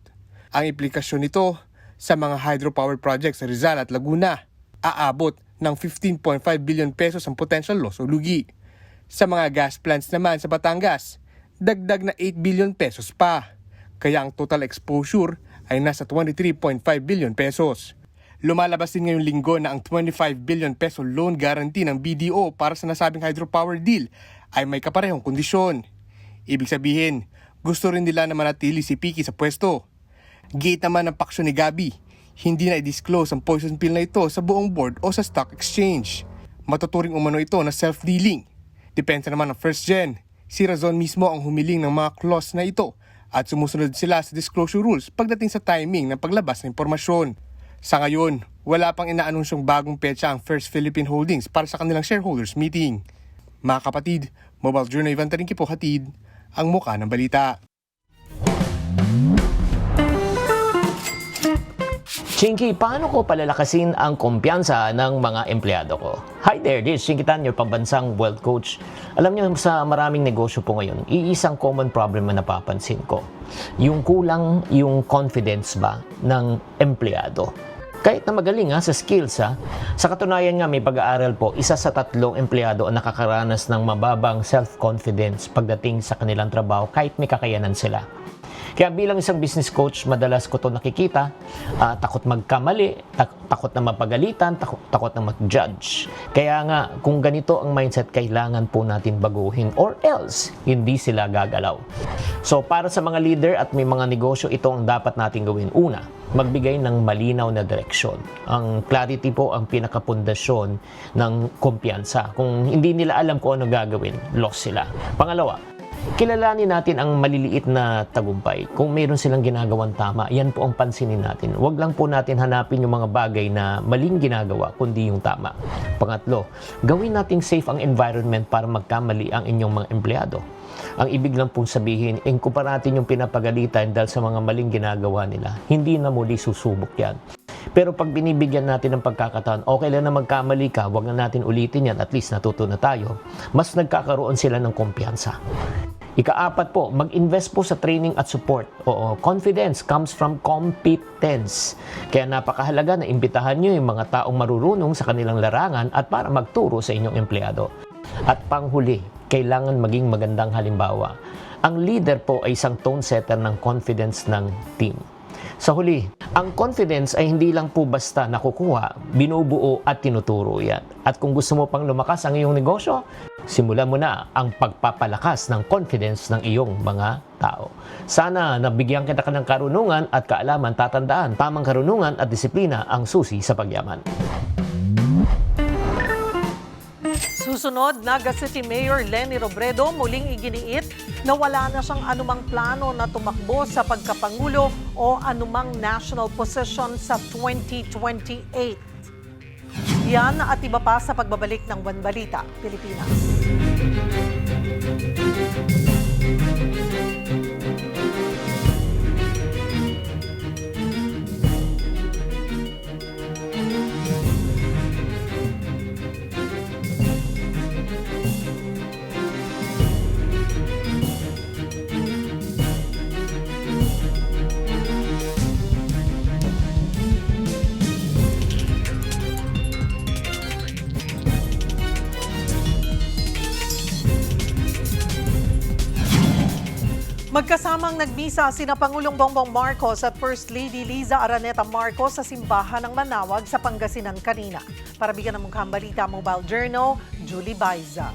Ang implikasyon nito sa mga hydropower projects sa Rizal at Laguna, aabot ng 15.5 billion pesos ang potential loss o lugi. Sa mga gas plants naman sa Batangas, dagdag na 8 billion pesos pa. Kaya ang total exposure ay nasa 23.5 billion pesos. Lumalabas din ngayong linggo na ang 25 billion peso loan guarantee ng BDO para sa nasabing hydropower deal ay may kaparehong kondisyon. Ibig sabihin, gusto rin nila na manatili si P. sa pwesto. Gate naman ng paksyon ni Gabby, hindi na i-disclose ang poison pill na ito sa buong board o sa stock exchange. Matuturing umano ito na self-dealing. Depensa naman ng First Gen, si Razon mismo ang humiling ng mga clause na ito at sumusunod sila sa disclosure rules pagdating sa timing ng paglabas ng impormasyon. Sa ngayon, wala pang inaanunsyong bagong petsa ang First Philippine Holdings para sa kanilang shareholders meeting. Mga kapatid, Mobile Journal Ivan Taringki po hatid ang muka ng balita. Chinky, paano ko palalakasin ang kumpiyansa ng mga empleyado ko? Hi there, this is Chinky Tan, your pambansang wealth coach. Alam niyo, sa maraming negosyo po ngayon, iisang common problem na napapansin ko. Yung kulang yung confidence ba ng empleyado. Kahit na magaling sa skills Sa katunayan nga may pag-aaral po, 1 sa 3 empleyado ang nakakaranas ng mababang self-confidence pagdating sa kanilang trabaho kahit may kakayanan sila. Kaya bilang isang business coach, madalas ko ito nakikita, takot magkamali, takot na mapagalitan, takot na mag-judge. Kaya nga, kung ganito ang mindset, kailangan po natin baguhin or else, hindi sila gagalaw. So, para sa mga leader at may mga negosyo, ito ang dapat natin gawin. Una, magbigay ng malinaw na direksyon. Ang clarity po ang pinakapundasyon ng kumpiyansa. Kung hindi nila alam kung ano gagawin, lost sila. Pangalawa, kilalanin natin ang maliliit na tagumpay. Kung mayroon silang ginagawang tama, yan po ang pansinin natin. Huwag lang po natin hanapin yung mga bagay na maling ginagawa, kundi yung tama. Pangatlo, gawin nating safe ang environment para magkamali ang inyong mga empleyado. Ang ibig lang pong sabihin, kumpara natin yung pinapagalitan dahil sa mga maling ginagawa nila, hindi na muli susubok yan. Pero pag binibigyan natin ng pagkakataon, okay lang na magkamali ka, wag na natin ulitin yan, at least natuto na tayo, mas nagkakaroon sila ng kumpiyansa. Ika-4 po, mag-invest po sa training at support. Oo, confidence comes from competence. Kaya napakahalaga na imbitahan nyo yung mga taong marurunong sa kanilang larangan at para magturo sa inyong empleyado. At panghuli, kailangan maging magandang halimbawa. Ang leader po ay isang tone setter ng confidence ng team. Sa huli, ang confidence ay hindi lang po basta nakukuha, binubuo at tinuturo yan. At kung gusto mo pang lumakas ang iyong negosyo, simulan mo na ang pagpapalakas ng confidence ng iyong mga tao. Sana nabigyan kita ng karunungan at kaalaman, tatandaan, tamang karunungan at disiplina ang susi sa pagyaman. Susunod, Naga City Mayor Leni Robredo muling iginiit na wala na siyang anumang plano na tumakbo sa pagkapangulo o anumang national position sa 2028. Yan at iba pa sa pagbabalik ng One Balita, Pilipinas. Magkasamang nagmisa sina Pangulong Bongbong Marcos at First Lady Liza Araneta Marcos sa simbahan ng Manawag sa Pangasinan kanina. Para bigyan ng mukhang balita, Mobile Journal, Julie Baiza.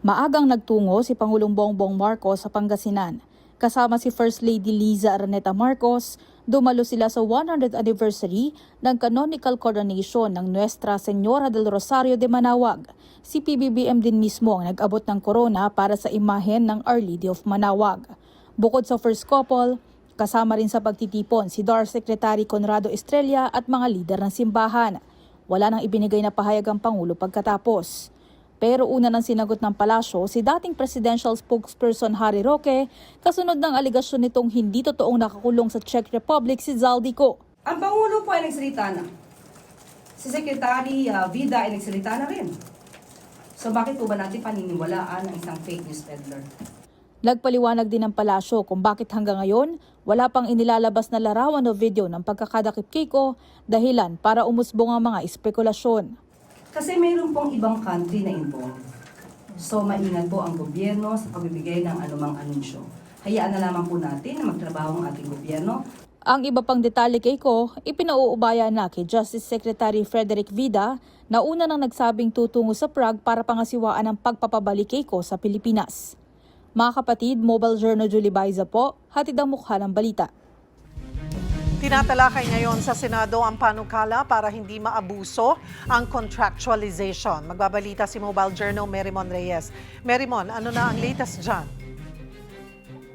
Maagang nagtungo si Pangulong Bongbong Marcos sa Pangasinan. Kasama si First Lady Liza Araneta Marcos, dumalo sila sa 100th anniversary ng canonical coronation ng Nuestra Señora del Rosario de Manawag. Si PBBM din mismo ang nag-abot ng korona para sa imahen ng Our Lady of Manawag. Bukod sa first couple, kasama rin sa pagtitipon si DAR Secretary Conrado Estrella at mga lider ng simbahan. Wala nang ibinigay na pahayag ang Pangulo pagkatapos. Pero una nang sinagot ng palasyo si dating presidential spokesperson Harry Roque kasunod ng aligasyon nitong hindi totoong nakakulong sa Czech Republic si Zaldico. Ang Pangulo po ay nagsalita na. Si Secretary Vida ay nagsalita na rin. So bakit po ba natin paniniwalaan ang isang fake news peddler? Nagpaliwanag din ng palasyo kung bakit hanggang ngayon wala pang inilalabas na larawan o video ng pagkakadakip Kiko dahilan para umusbong ang mga espekulasyon. Kasi mayroon pong ibang country na involved. So maingat po ang gobyerno sa pagbibigay ng anumang anunsyo. Hayaan na lamang po natin na magtrabaho ang ating gobyerno. Ang iba pang detalye kay Ko, ipinauubaya na kay Justice Secretary Frederick Vida na una nang nagsabing tutungo sa Prague para pangasiwaan ang pagpapabalik kay Ko sa Pilipinas. Mga kapatid, Mobile Journal Julie Baiza po, hatid ang mukha ng balita. Tinatalakay ngayon sa Senado ang panukala para hindi maabuso ang contractualization. Magbabalita si Mobile Journal Merrimon Reyes. Merrimon, ano na ang latest dyan?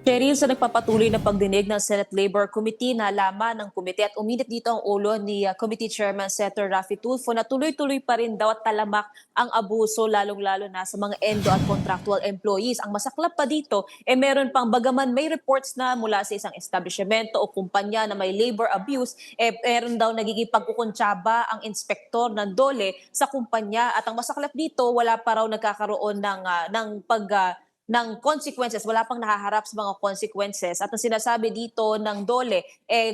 Cheryl, sa nagpapatuloy na pagdinig ng Senate Labor Committee na laman ng komite at uminit dito ang ulo ni Committee Chairman Senator Raffy Tulfo na tuloy-tuloy pa rin daw at talamak ang abuso lalong-lalo na sa mga endo at contractual employees. Ang masaklap pa dito, meron pang bagaman may reports na mula sa isang establishmento o kumpanya na may labor abuse, meron daw nagiging pagkukuntsaba ang inspektor ng DOLE sa kumpanya at ang masaklap dito, wala pa raw nagkakaroon ng ng consequences, wala pang nahaharap sa mga consequences. At ang sinasabi dito ng DOLE,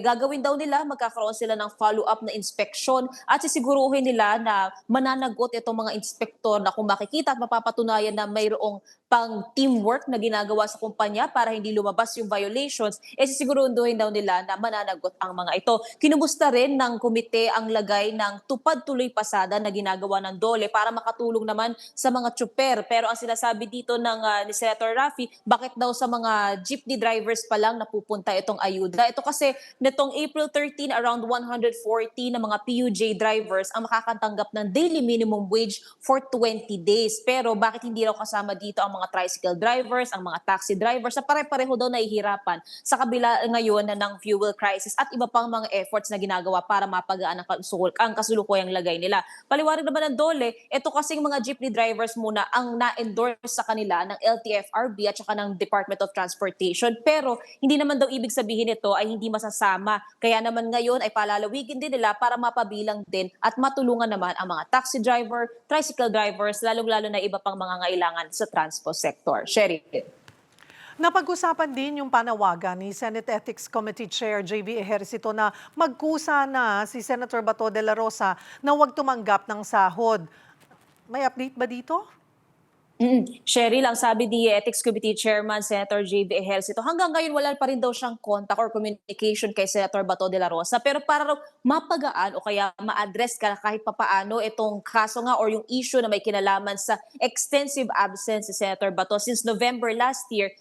gagawin daw nila, magkakaroon sila ng follow-up na inspeksyon at sisiguruhin nila na mananagot itong mga inspektor na kung makikita at mapapatunayan na mayroong pang teamwork na ginagawa sa kumpanya para hindi lumabas yung violations, sisiguruhin daw nila na mananagot ang mga ito. Kinumusta rin ng komite ang lagay ng tupad tuloy pasada na ginagawa ng DOLE para makatulong naman sa mga tsuper. Pero ang sinasabi dito ng ni Senator Raffy, bakit daw sa mga jeepney drivers pa lang napupunta itong ayuda? Ito kasi nitong April 13, around 140 na mga PUJ drivers ang makakatanggap ng daily minimum wage for 20 days. Pero bakit hindi raw kasama dito ang mga tricycle drivers, ang mga taxi drivers, na pare-pareho daw nahihirapan sa kabila ngayon ng fuel crisis at iba pang mga efforts na ginagawa para mapagaan ang kasulukuyang lagay nila. Paliwanag naman ng DOLE, ito kasing mga jeepney drivers muna ang na-endorse sa kanila ng LTFRB at saka ng Department of Transportation. Pero hindi naman daw ibig sabihin ito ay hindi masasama. Kaya naman ngayon ay palalawigin din nila para mapabilang din at matulungan naman ang mga taxi driver, tricycle drivers, lalong-lalo na iba pang mga ngailangan sa transport sector. Sherry. Napag-usapan din yung panawagan ni Senate Ethics Committee Chair JV Ejercito na magkusa na si Senator Bato de la Rosa na huwag tumanggap ng sahod. May update ba dito? Sherry, lang sabi ni Ethics Committee Chairman Senator JV Ejercito, hanggang ngayon wala pa rin daw siyang contact or communication kay Senator Bato de la Rosa. Pero para raw mapagaan o kaya ma-address ka kahit papaano itong kaso nga or yung issue na may kinalaman sa extensive absence si Senator Bato since November last year,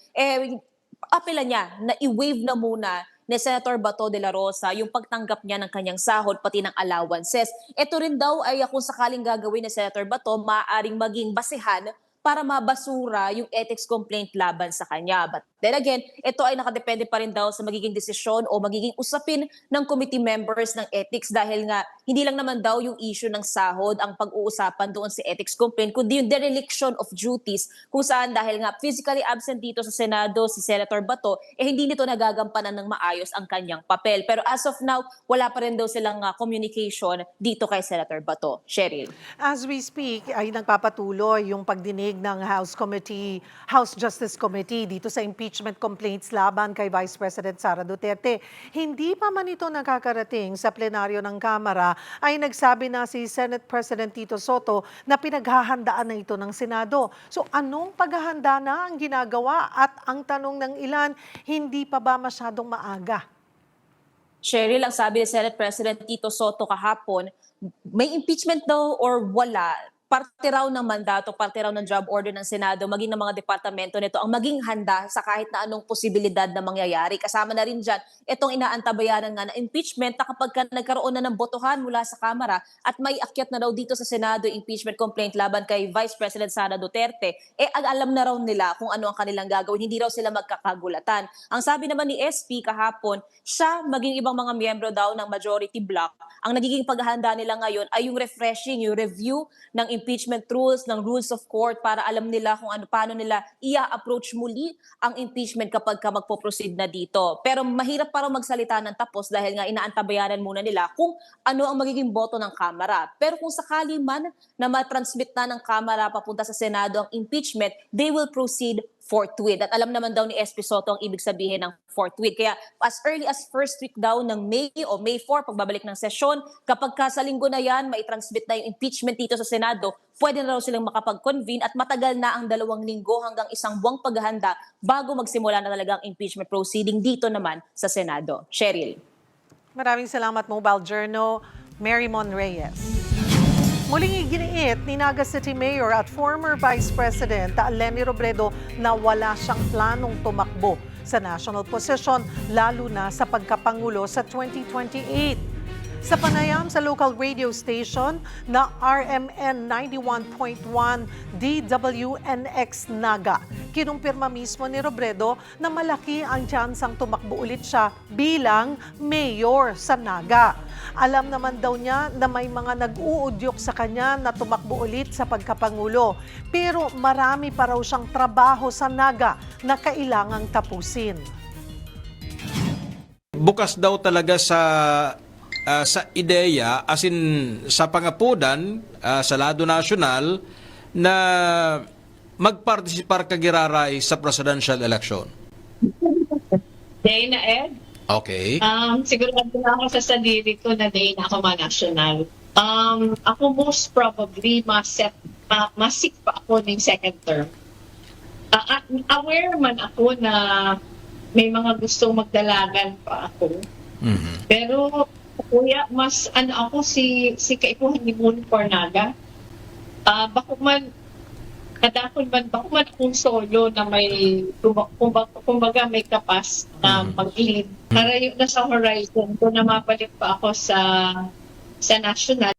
apela niya na i-waive na muna ni Senator Bato de la Rosa yung pagtanggap niya ng kanyang sahod pati ng allowances. Ito rin daw ay kung sakaling gagawin ni Senator Bato, maaaring maging basihan para mabasura yung ethics complaint laban sa kanya. But then again, ito ay nakadepende pa rin daw sa magiging desisyon o magiging usapin ng committee members ng ethics dahil nga hindi lang naman daw yung issue ng sahod ang pag-uusapan doon sa ethics complaint, kundi yung dereliction of duties kung saan dahil nga physically absent dito sa Senado si Senator Bato, hindi nito nagagampanan ng maayos ang kanyang papel. Pero as of now, wala pa rin daw silang communication dito kay Senator Bato. Cheryl. As we speak, ay nagpapatuloy yung pagdinig ng House Justice Committee dito sa impeachment complaints laban kay Vice President Sara Duterte. Hindi pa man ito nakakarating sa plenaryo ng Kamara, ay nagsabi na si Senate President Tito Soto na pinaghahandaan na ito ng Senado. So anong paghahanda na ang ginagawa? At ang tanong ng ilan, hindi pa ba masyadong maaga? Cheryl, ang sabi ni Senate President Tito Soto kahapon, may impeachment daw or wala. Parte raw ng mandato, parte raw ng job order ng Senado, maging ng mga departamento nito ang maging handa sa kahit na anong posibilidad na mangyayari. Kasama na rin dyan itong inaantabayanan nga na impeachment na kapag nagkaroon na ng botohan mula sa Kamara at may akyat na raw dito sa Senado impeachment complaint laban kay Vice President Sara Duterte, alam na raw nila kung ano ang kanilang gagawin. Hindi raw sila magkakagulatan. Ang sabi naman ni SP kahapon, siya maging ibang mga miyembro daw ng majority bloc, ang nagiging paghahanda nila ngayon ay yung refreshing, yung review ng impeachment rules, ng rules of court para alam nila kung paano nila i-approach muli ang impeachment kapag magpo-proceed na dito. Pero mahirap para magsalita ng tapos dahil nga inaantabayanan muna nila kung ano ang magiging boto ng Kamara. Pero kung sakali man na matransmit na ng Kamara papunta sa Senado ang impeachment, they will proceed forthwith. At alam naman daw ni SP Soto ang ibig sabihin ng forthwith. Kaya as early as first week daw ng May o May 4, pagbabalik ng sesyon, kapag sa linggo na yan, mai-transmit na yung impeachment dito sa Senado, pwede na raw silang makapag-convene at matagal na ang 2 linggo hanggang 1 buwang paghahanda bago magsimula na talaga ang impeachment proceeding dito naman sa Senado. Cheryl. Maraming salamat, Mobile Journal, Mary Mon Reyes. Muling iginiit ni Naga City Mayor at former Vice President Leni Robredo na wala siyang planong tumakbo sa national position lalo na sa pagkapangulo sa 2028. Sa panayam sa local radio station na RMN 91.1 DWNX Naga, kinumpirma mismo ni Robredo na malaki ang tsansang tumakbo ulit siya bilang mayor sa Naga. Alam naman daw niya na may mga nag-uudyok sa kanya na tumakbo ulit sa pagkapangulo. Pero marami pa raw siyang trabaho sa Naga na kailangang tapusin. Bukas daw talaga sa ideya, as in sa pangapunan sa lado nasyonal na magpartisipar ka giraray sa presidential election? Day na Ed. Okay. Sigurado na ako sa sarili ko na day na ako ma-national. Ako most probably masik pa ako ng second term. Aware man ako na may mga gustong magdalagan pa ako. Pero kuya, mas ako si Kaipuhan ni Moon Pornaga. Bako man akong solo na may kumbaga may kapas na mag-lead. Harayo na sa horizon ko na mabalik pa ako sa national.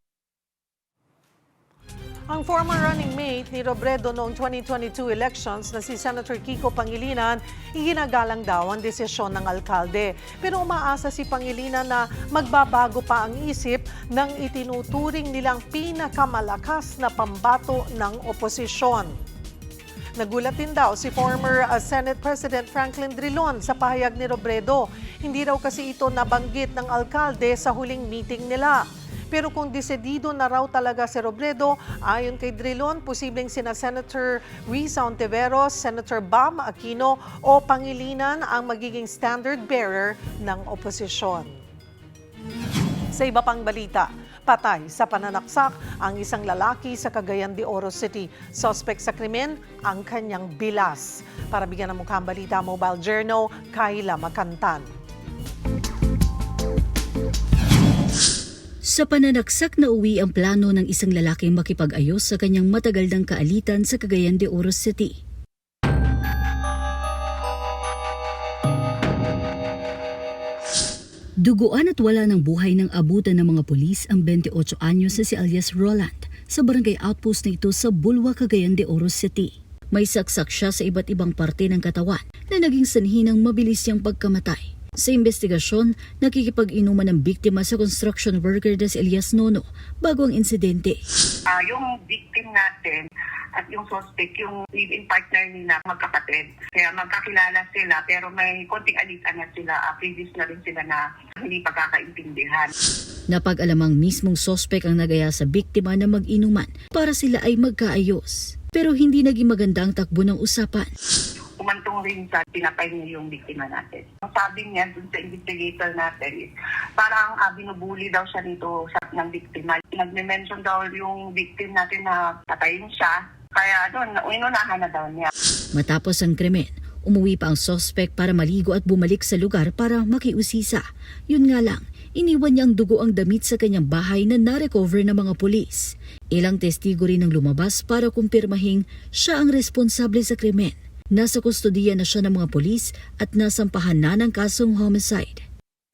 Ang former running mate ni Robredo noong 2022 elections na si Senator Kiko Pangilinan, iginagalang daw ang desisyon ng alkalde. Pero umaasa si Pangilinan na magbabago pa ang isip ng itinuturing nilang pinakamalakas na pambato ng oposisyon. Nagulat din daw si former Senate President Franklin Drilon sa pahayag ni Robredo. Hindi raw kasi ito nabanggit ng alkalde sa huling meeting nila. Pero kung desidido na raw talaga si Robredo, ayon kay Drilon, posibleng sina Senator Risa Ontiveros, Senator Bam Aquino o Pangilinan ang magiging standard bearer ng oposisyon. Sa iba pang balita, patay sa pananaksak ang isang lalaki sa Cagayan de Oro City. Suspect sa krimen, ang kanyang bilas. Para bigyan ng mukhang balita, Mobile Journal, Kayla Makantan. Sa pananaksak na uwi ang plano ng isang lalaking makipag-ayos sa kanyang matagal ng kaalitan sa Cagayan de Oro City. Duguan at wala ng buhay ng abutan ng mga pulis ang 28 anyos na si alias Roland sa barangay outpost na ito sa Bulwa, Cagayan de Oro City. May saksak siya sa iba't ibang parte ng katawan na naging sanhi ng mabilis niyang pagkamatay. Sa investigasyon, nakikipag-inuman ng biktima sa construction worker na si Elias Nono bago ang insidente. Yung victim natin at yung suspect, yung live-in partner nila, magkapatid. Kaya magkakilala sila pero may konting alitan na sila. Previous na rin sila na hindi pagkakaintindihan. Napag-alamang mismong suspect ang nagaya sa biktima na mag-inuman para sila ay magkaayos. Pero hindi naging maganda ang takbo ng usapan. Umantong rin sa pinapay niya yung biktima natin. Ang sabi niya dun sa investigator natin is parang binubuli daw siya nito ng biktima. Nag-mention daw yung victim natin na patayin siya. Kaya doon, inunahan na daw niya. Matapos ang krimen, umuwi pa ang suspect para maligo at bumalik sa lugar para makiusisa. Yun nga lang, iniwan niya ang dugo ang damit sa kanyang bahay na narecover ng mga pulis. Ilang testigo rin ang lumabas para kumpirmahing siya ang responsable sa krimen. Nasa kustodiya na siya ng mga pulis at nasampahan na ng kasong homicide.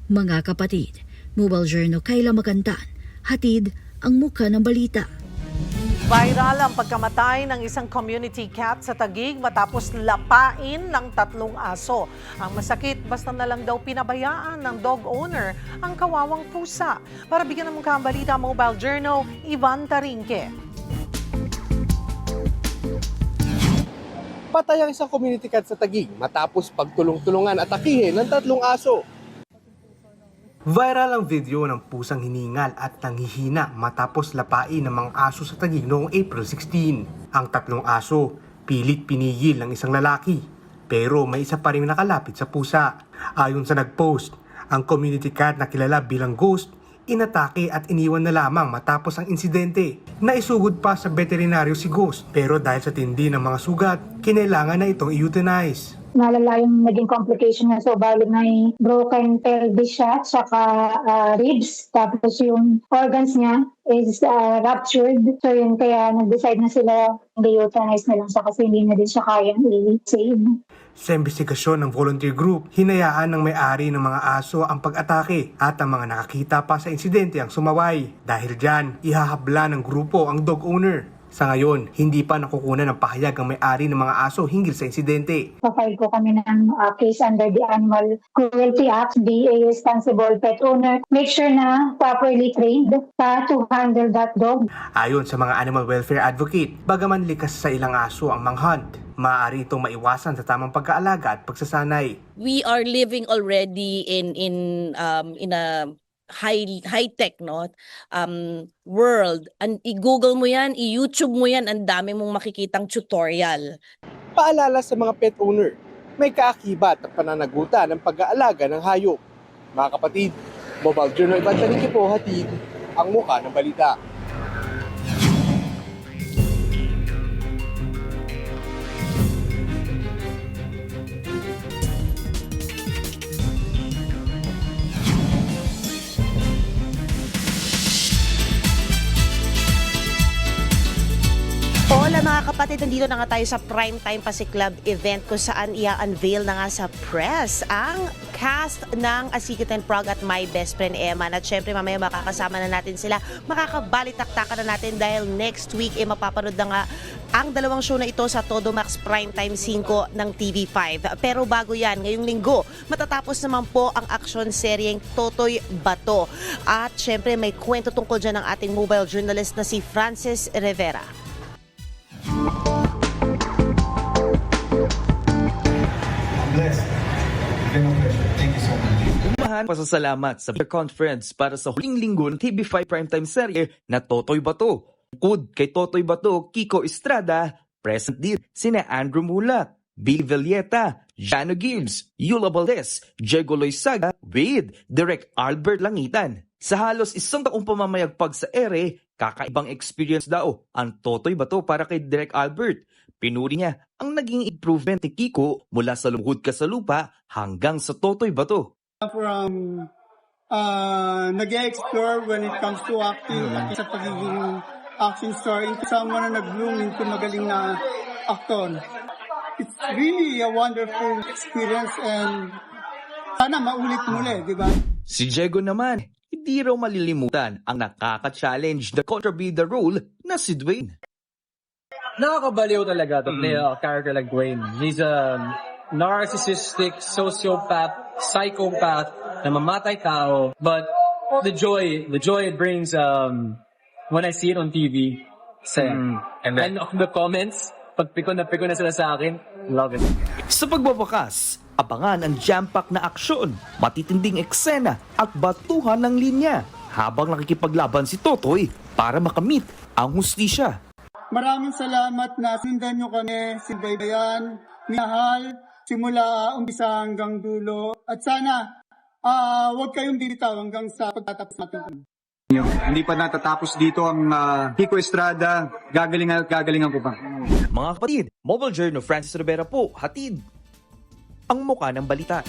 Mga kapatid, Mobile Journal, Kayla Makantan, hatid ang muka ng balita. Viral ang pagkamatay ng isang community cat sa Taguig matapos lapain ng 3 aso. Ang masakit, basta na lang daw pinabayaan ng dog owner ang kawawang pusa. Para bigyan ng mukhang balita, Mobile Journal, Ivan Tarinque. Patay ang isang community cat sa Taguig matapos pagtulong-tulungan at atakihin ng 3 aso. Viral ang video ng pusang hiningal at nanghihina matapos lapain ng mga aso sa Taguig noong April 16. Ang 3 aso, pilit pinigil ng isang lalaki, pero may isa pa rin nakalapit sa pusa. Ayon sa nagpost, ang community cat na kilala bilang Ghost, inatake at iniwan na lamang matapos ang insidente. Naisugod pa sa veterinaryo si Ghost, pero dahil sa tindi ng mga sugat, kinailangan na itong i-euthanize. Nalala yung naging complication niya. So, bali may broken pelvis siya, saka ribs. Tapos yung organs niya is ruptured. So, yun kaya nag-decide na sila i-euthanize na lang siya kasi hindi na din siya kayang i-save. Sa investigasyon ng volunteer group, hinayaan ng may-ari ng mga aso ang pag-atake at ang mga nakakita pa sa insidente ang sumaway. Dahil dyan, ihahabla ng grupo ang dog owner. Sa ngayon, hindi pa nakukunan ng pahayag ang may-ari ng mga aso hinggil sa insidente. Pa-file po kami ng case under the Animal Cruelty Act, be a responsible pet owner. Make sure na properly trained to handle that dog. Ayon sa mga animal welfare advocate, bagaman likas sa ilang aso ang manghunt, maaari itong maiwasan sa tamang pag-aalaga at pagsasanay. We are living already in a high-tech world. I-Google mo yan, i-YouTube mo yan, ang dami mong makikitang tutorial. Paalala sa mga pet owner, may kaakibat at pananagutan ng pag-aalaga ng hayop. Mga kapatid, Mobile Journal Ivan po hatid ang mukha ng balita. Hola mga kapatid, nandito na nga tayo sa Primetime Club event kung saan i-unveil na nga sa press ang cast ng Asikitan Prog at My Best Friend Eman. At syempre mamaya makakasama na natin sila, makakabalitaktakan na natin dahil next week mapapanood na nga ang dalawang show na ito sa Todo Max Primetime 5 ng TV5. Pero bago yan, ngayong linggo, matatapos naman po ang action seryeng Totoy Bato. At syempre may kwento tungkol dyan ng ating mobile journalist na si Francis Rivera. Umahan pasasalamat sa conference para sa huling linggo ng TV5 Primetime serye na Totoy Bato. Bukod kay Totoy Bato, Kiko Estrada, present din sina Andrew Mulat, Billy Villeta, Jano Gibbs, Yula Valdez, Diego Loizaga, with Direk Albert Langitan. Sa halos isang taong pamamayagpag sa ere, kakaibang experience daw ang Totoy Bato para kay Direk Albert. Pinuri niya ang naging improvement ni Kiko mula sa Lumuhod Ka sa Lupa hanggang sa Totoy Bato. From nag-explore when it comes to acting at sa pagiging action star into someone na nag-bloom into magaling na aktor. It's really a wonderful experience and sana maulit muli, di ba? Si Diego naman, hindi raw malilimutan ang nakaka-challenge the kontrabida role na si Dwayne. Nakakabaliw talaga to play a character like Dwayne. He's a narcissistic, sociopath, psychopath na mamatay tao. But the joy it brings when I see it on TV, and the comments, pag pikon na sila sa akin, love it. Sa pagbabakas, abangan ang jam-pack na aksyon, matitinding eksena at batuhan ng linya habang nakikipaglaban si Totoy para makamit ang hustisya. Maraming salamat na sundan nyo kami, sinbaybayan, minahal, simula umpisa hanggang dulo. At sana, huwag kayong bibitaw hanggang sa pagtatapos natin. Hindi pa natatapos dito ang Kiko Estrada, gagalingan ko pa. Mga kapatid, Mobile Journal Francis Rivera po, hatid ang mukha ng balita.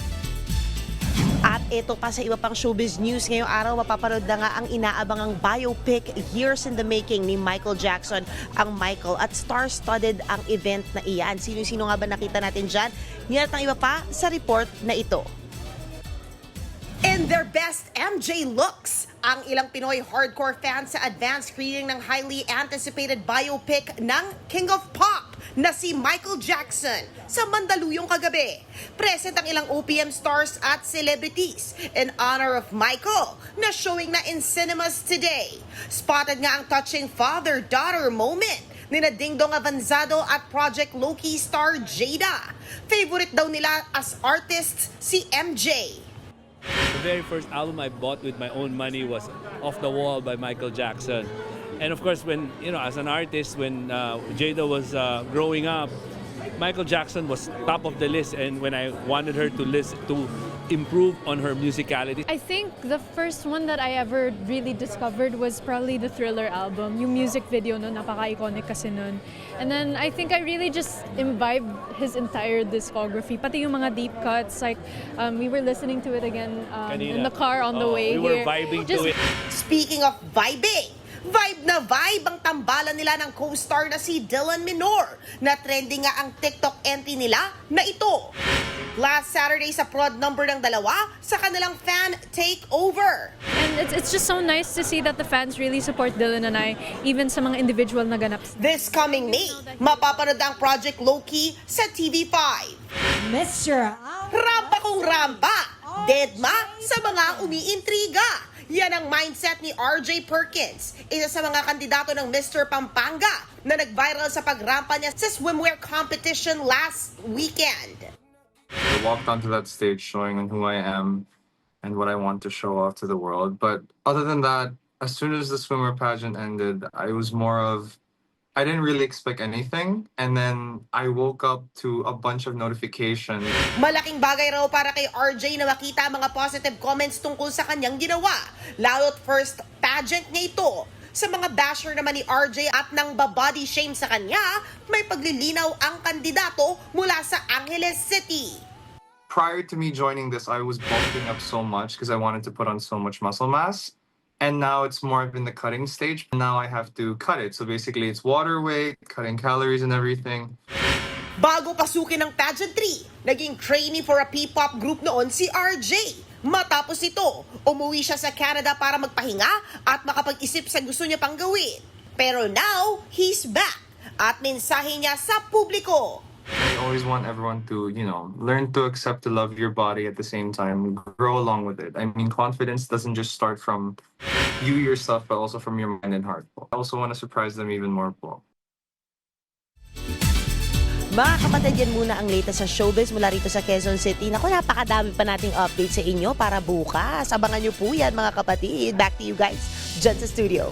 At ito pa sa iba pang showbiz news, ngayong araw mapapanood na nga ang inaabangang biopic Years in the Making ni Michael Jackson, ang Michael, at star-studded ang event na iyan. Sino-sino nga ba nakita natin dyan? Yan at ang iba pa sa report na ito. In their best MJ looks, ang ilang Pinoy hardcore fans sa advanced screening ng highly anticipated biopic ng King of Pop na si Michael Jackson sa Mandaluyong kagabi. Present ang ilang OPM stars at celebrities in honor of Michael na showing na in cinemas today. Spotted nga ang touching father-daughter moment ni Dingdong Avanzado at Project Loki star Jada. Favorite daw nila as artists si MJ. The very first album I bought with my own money was Off the Wall by Michael Jackson. And of course, when, as an artist, when Jada was growing up, Michael Jackson was top of the list. And when I wanted her to improve on her musicality. I think the first one that I ever really discovered was probably the Thriller album. Yung music video nun, napaka-iconic kasi nun. And then I think I really just imbibed his entire discography. Pati yung mga deep cuts, like we were listening to it again in the car on the way we here. were vibing to it. Speaking of vibing, vibe na vibe ang tambalan nila ng co-star na si Dylan Minor na trending nga ang TikTok entry nila na ito. Last Saturday sa prod number ng dalawa sa kanilang fan takeover. And it's just so nice to see that the fans really support Dylan and I, even sa mga individual na ganap. This coming May, mapapanood ang Project Loki sa TV5. Mr. Rampa kung rampa, deadma sa mga umiintriga. Yan ang mindset ni RJ Perkins, isa sa mga kandidato ng Mr. Pampanga na nag-viral sa pagrampa niya sa swimwear competition last weekend. I walked onto that stage showing who I am and what I want to show off to the world. But other than that, as soon as the swimmer pageant ended, I didn't really expect anything. And then I woke up to a bunch of notifications. Malaking bagay raw para kay RJ na makita ang mga positive comments tungkol sa kanyang ginawa. Lalo't first pageant niya ito. Sa mga basher naman ni RJ at nang babody shame sa kanya, may paglilinaw ang kandidato mula sa Angeles City. Prior to me joining this, I was bulking up so much because I wanted to put on so much muscle mass. And now it's more of in the cutting stage. Now I have to cut it. So basically it's water weight, cutting calories and everything. Bago pasukin ng pageantry, naging trainee for a P-pop group noon si RJ. Matapos ito, umuwi siya sa Canada para magpahinga at makapag-isip sa gusto niya pang gawin. Pero now, he's back. At mensahe niya sa publiko. I always want everyone to, learn to accept to love your body at the same time, grow along with it. I mean, confidence doesn't just start from you yourself, but also from your mind and heart. I also want to surprise them even more po. Mga kapatid, yan muna ang latest sa showbiz mula rito sa Quezon City. Naku, napakadami pa nating update sa inyo para bukas. Abangan nyo po yan, mga kapatid. Back to you guys, dyan sa studio.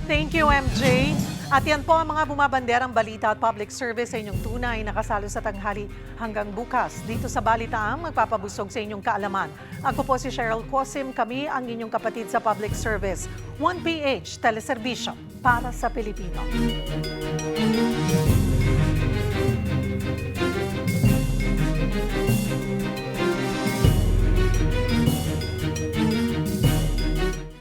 Thank you, MJ. At yan po ang mga bumabanderang balita at public service sa inyong tunay nakasalo sa tanghali hanggang bukas. Dito sa Balitaang, magpapabusog sa inyong kaalaman. Ako po si Cheryl Cosim, kami ang inyong kapatid sa public service. 1PH Teleserbisyo para sa Pilipino.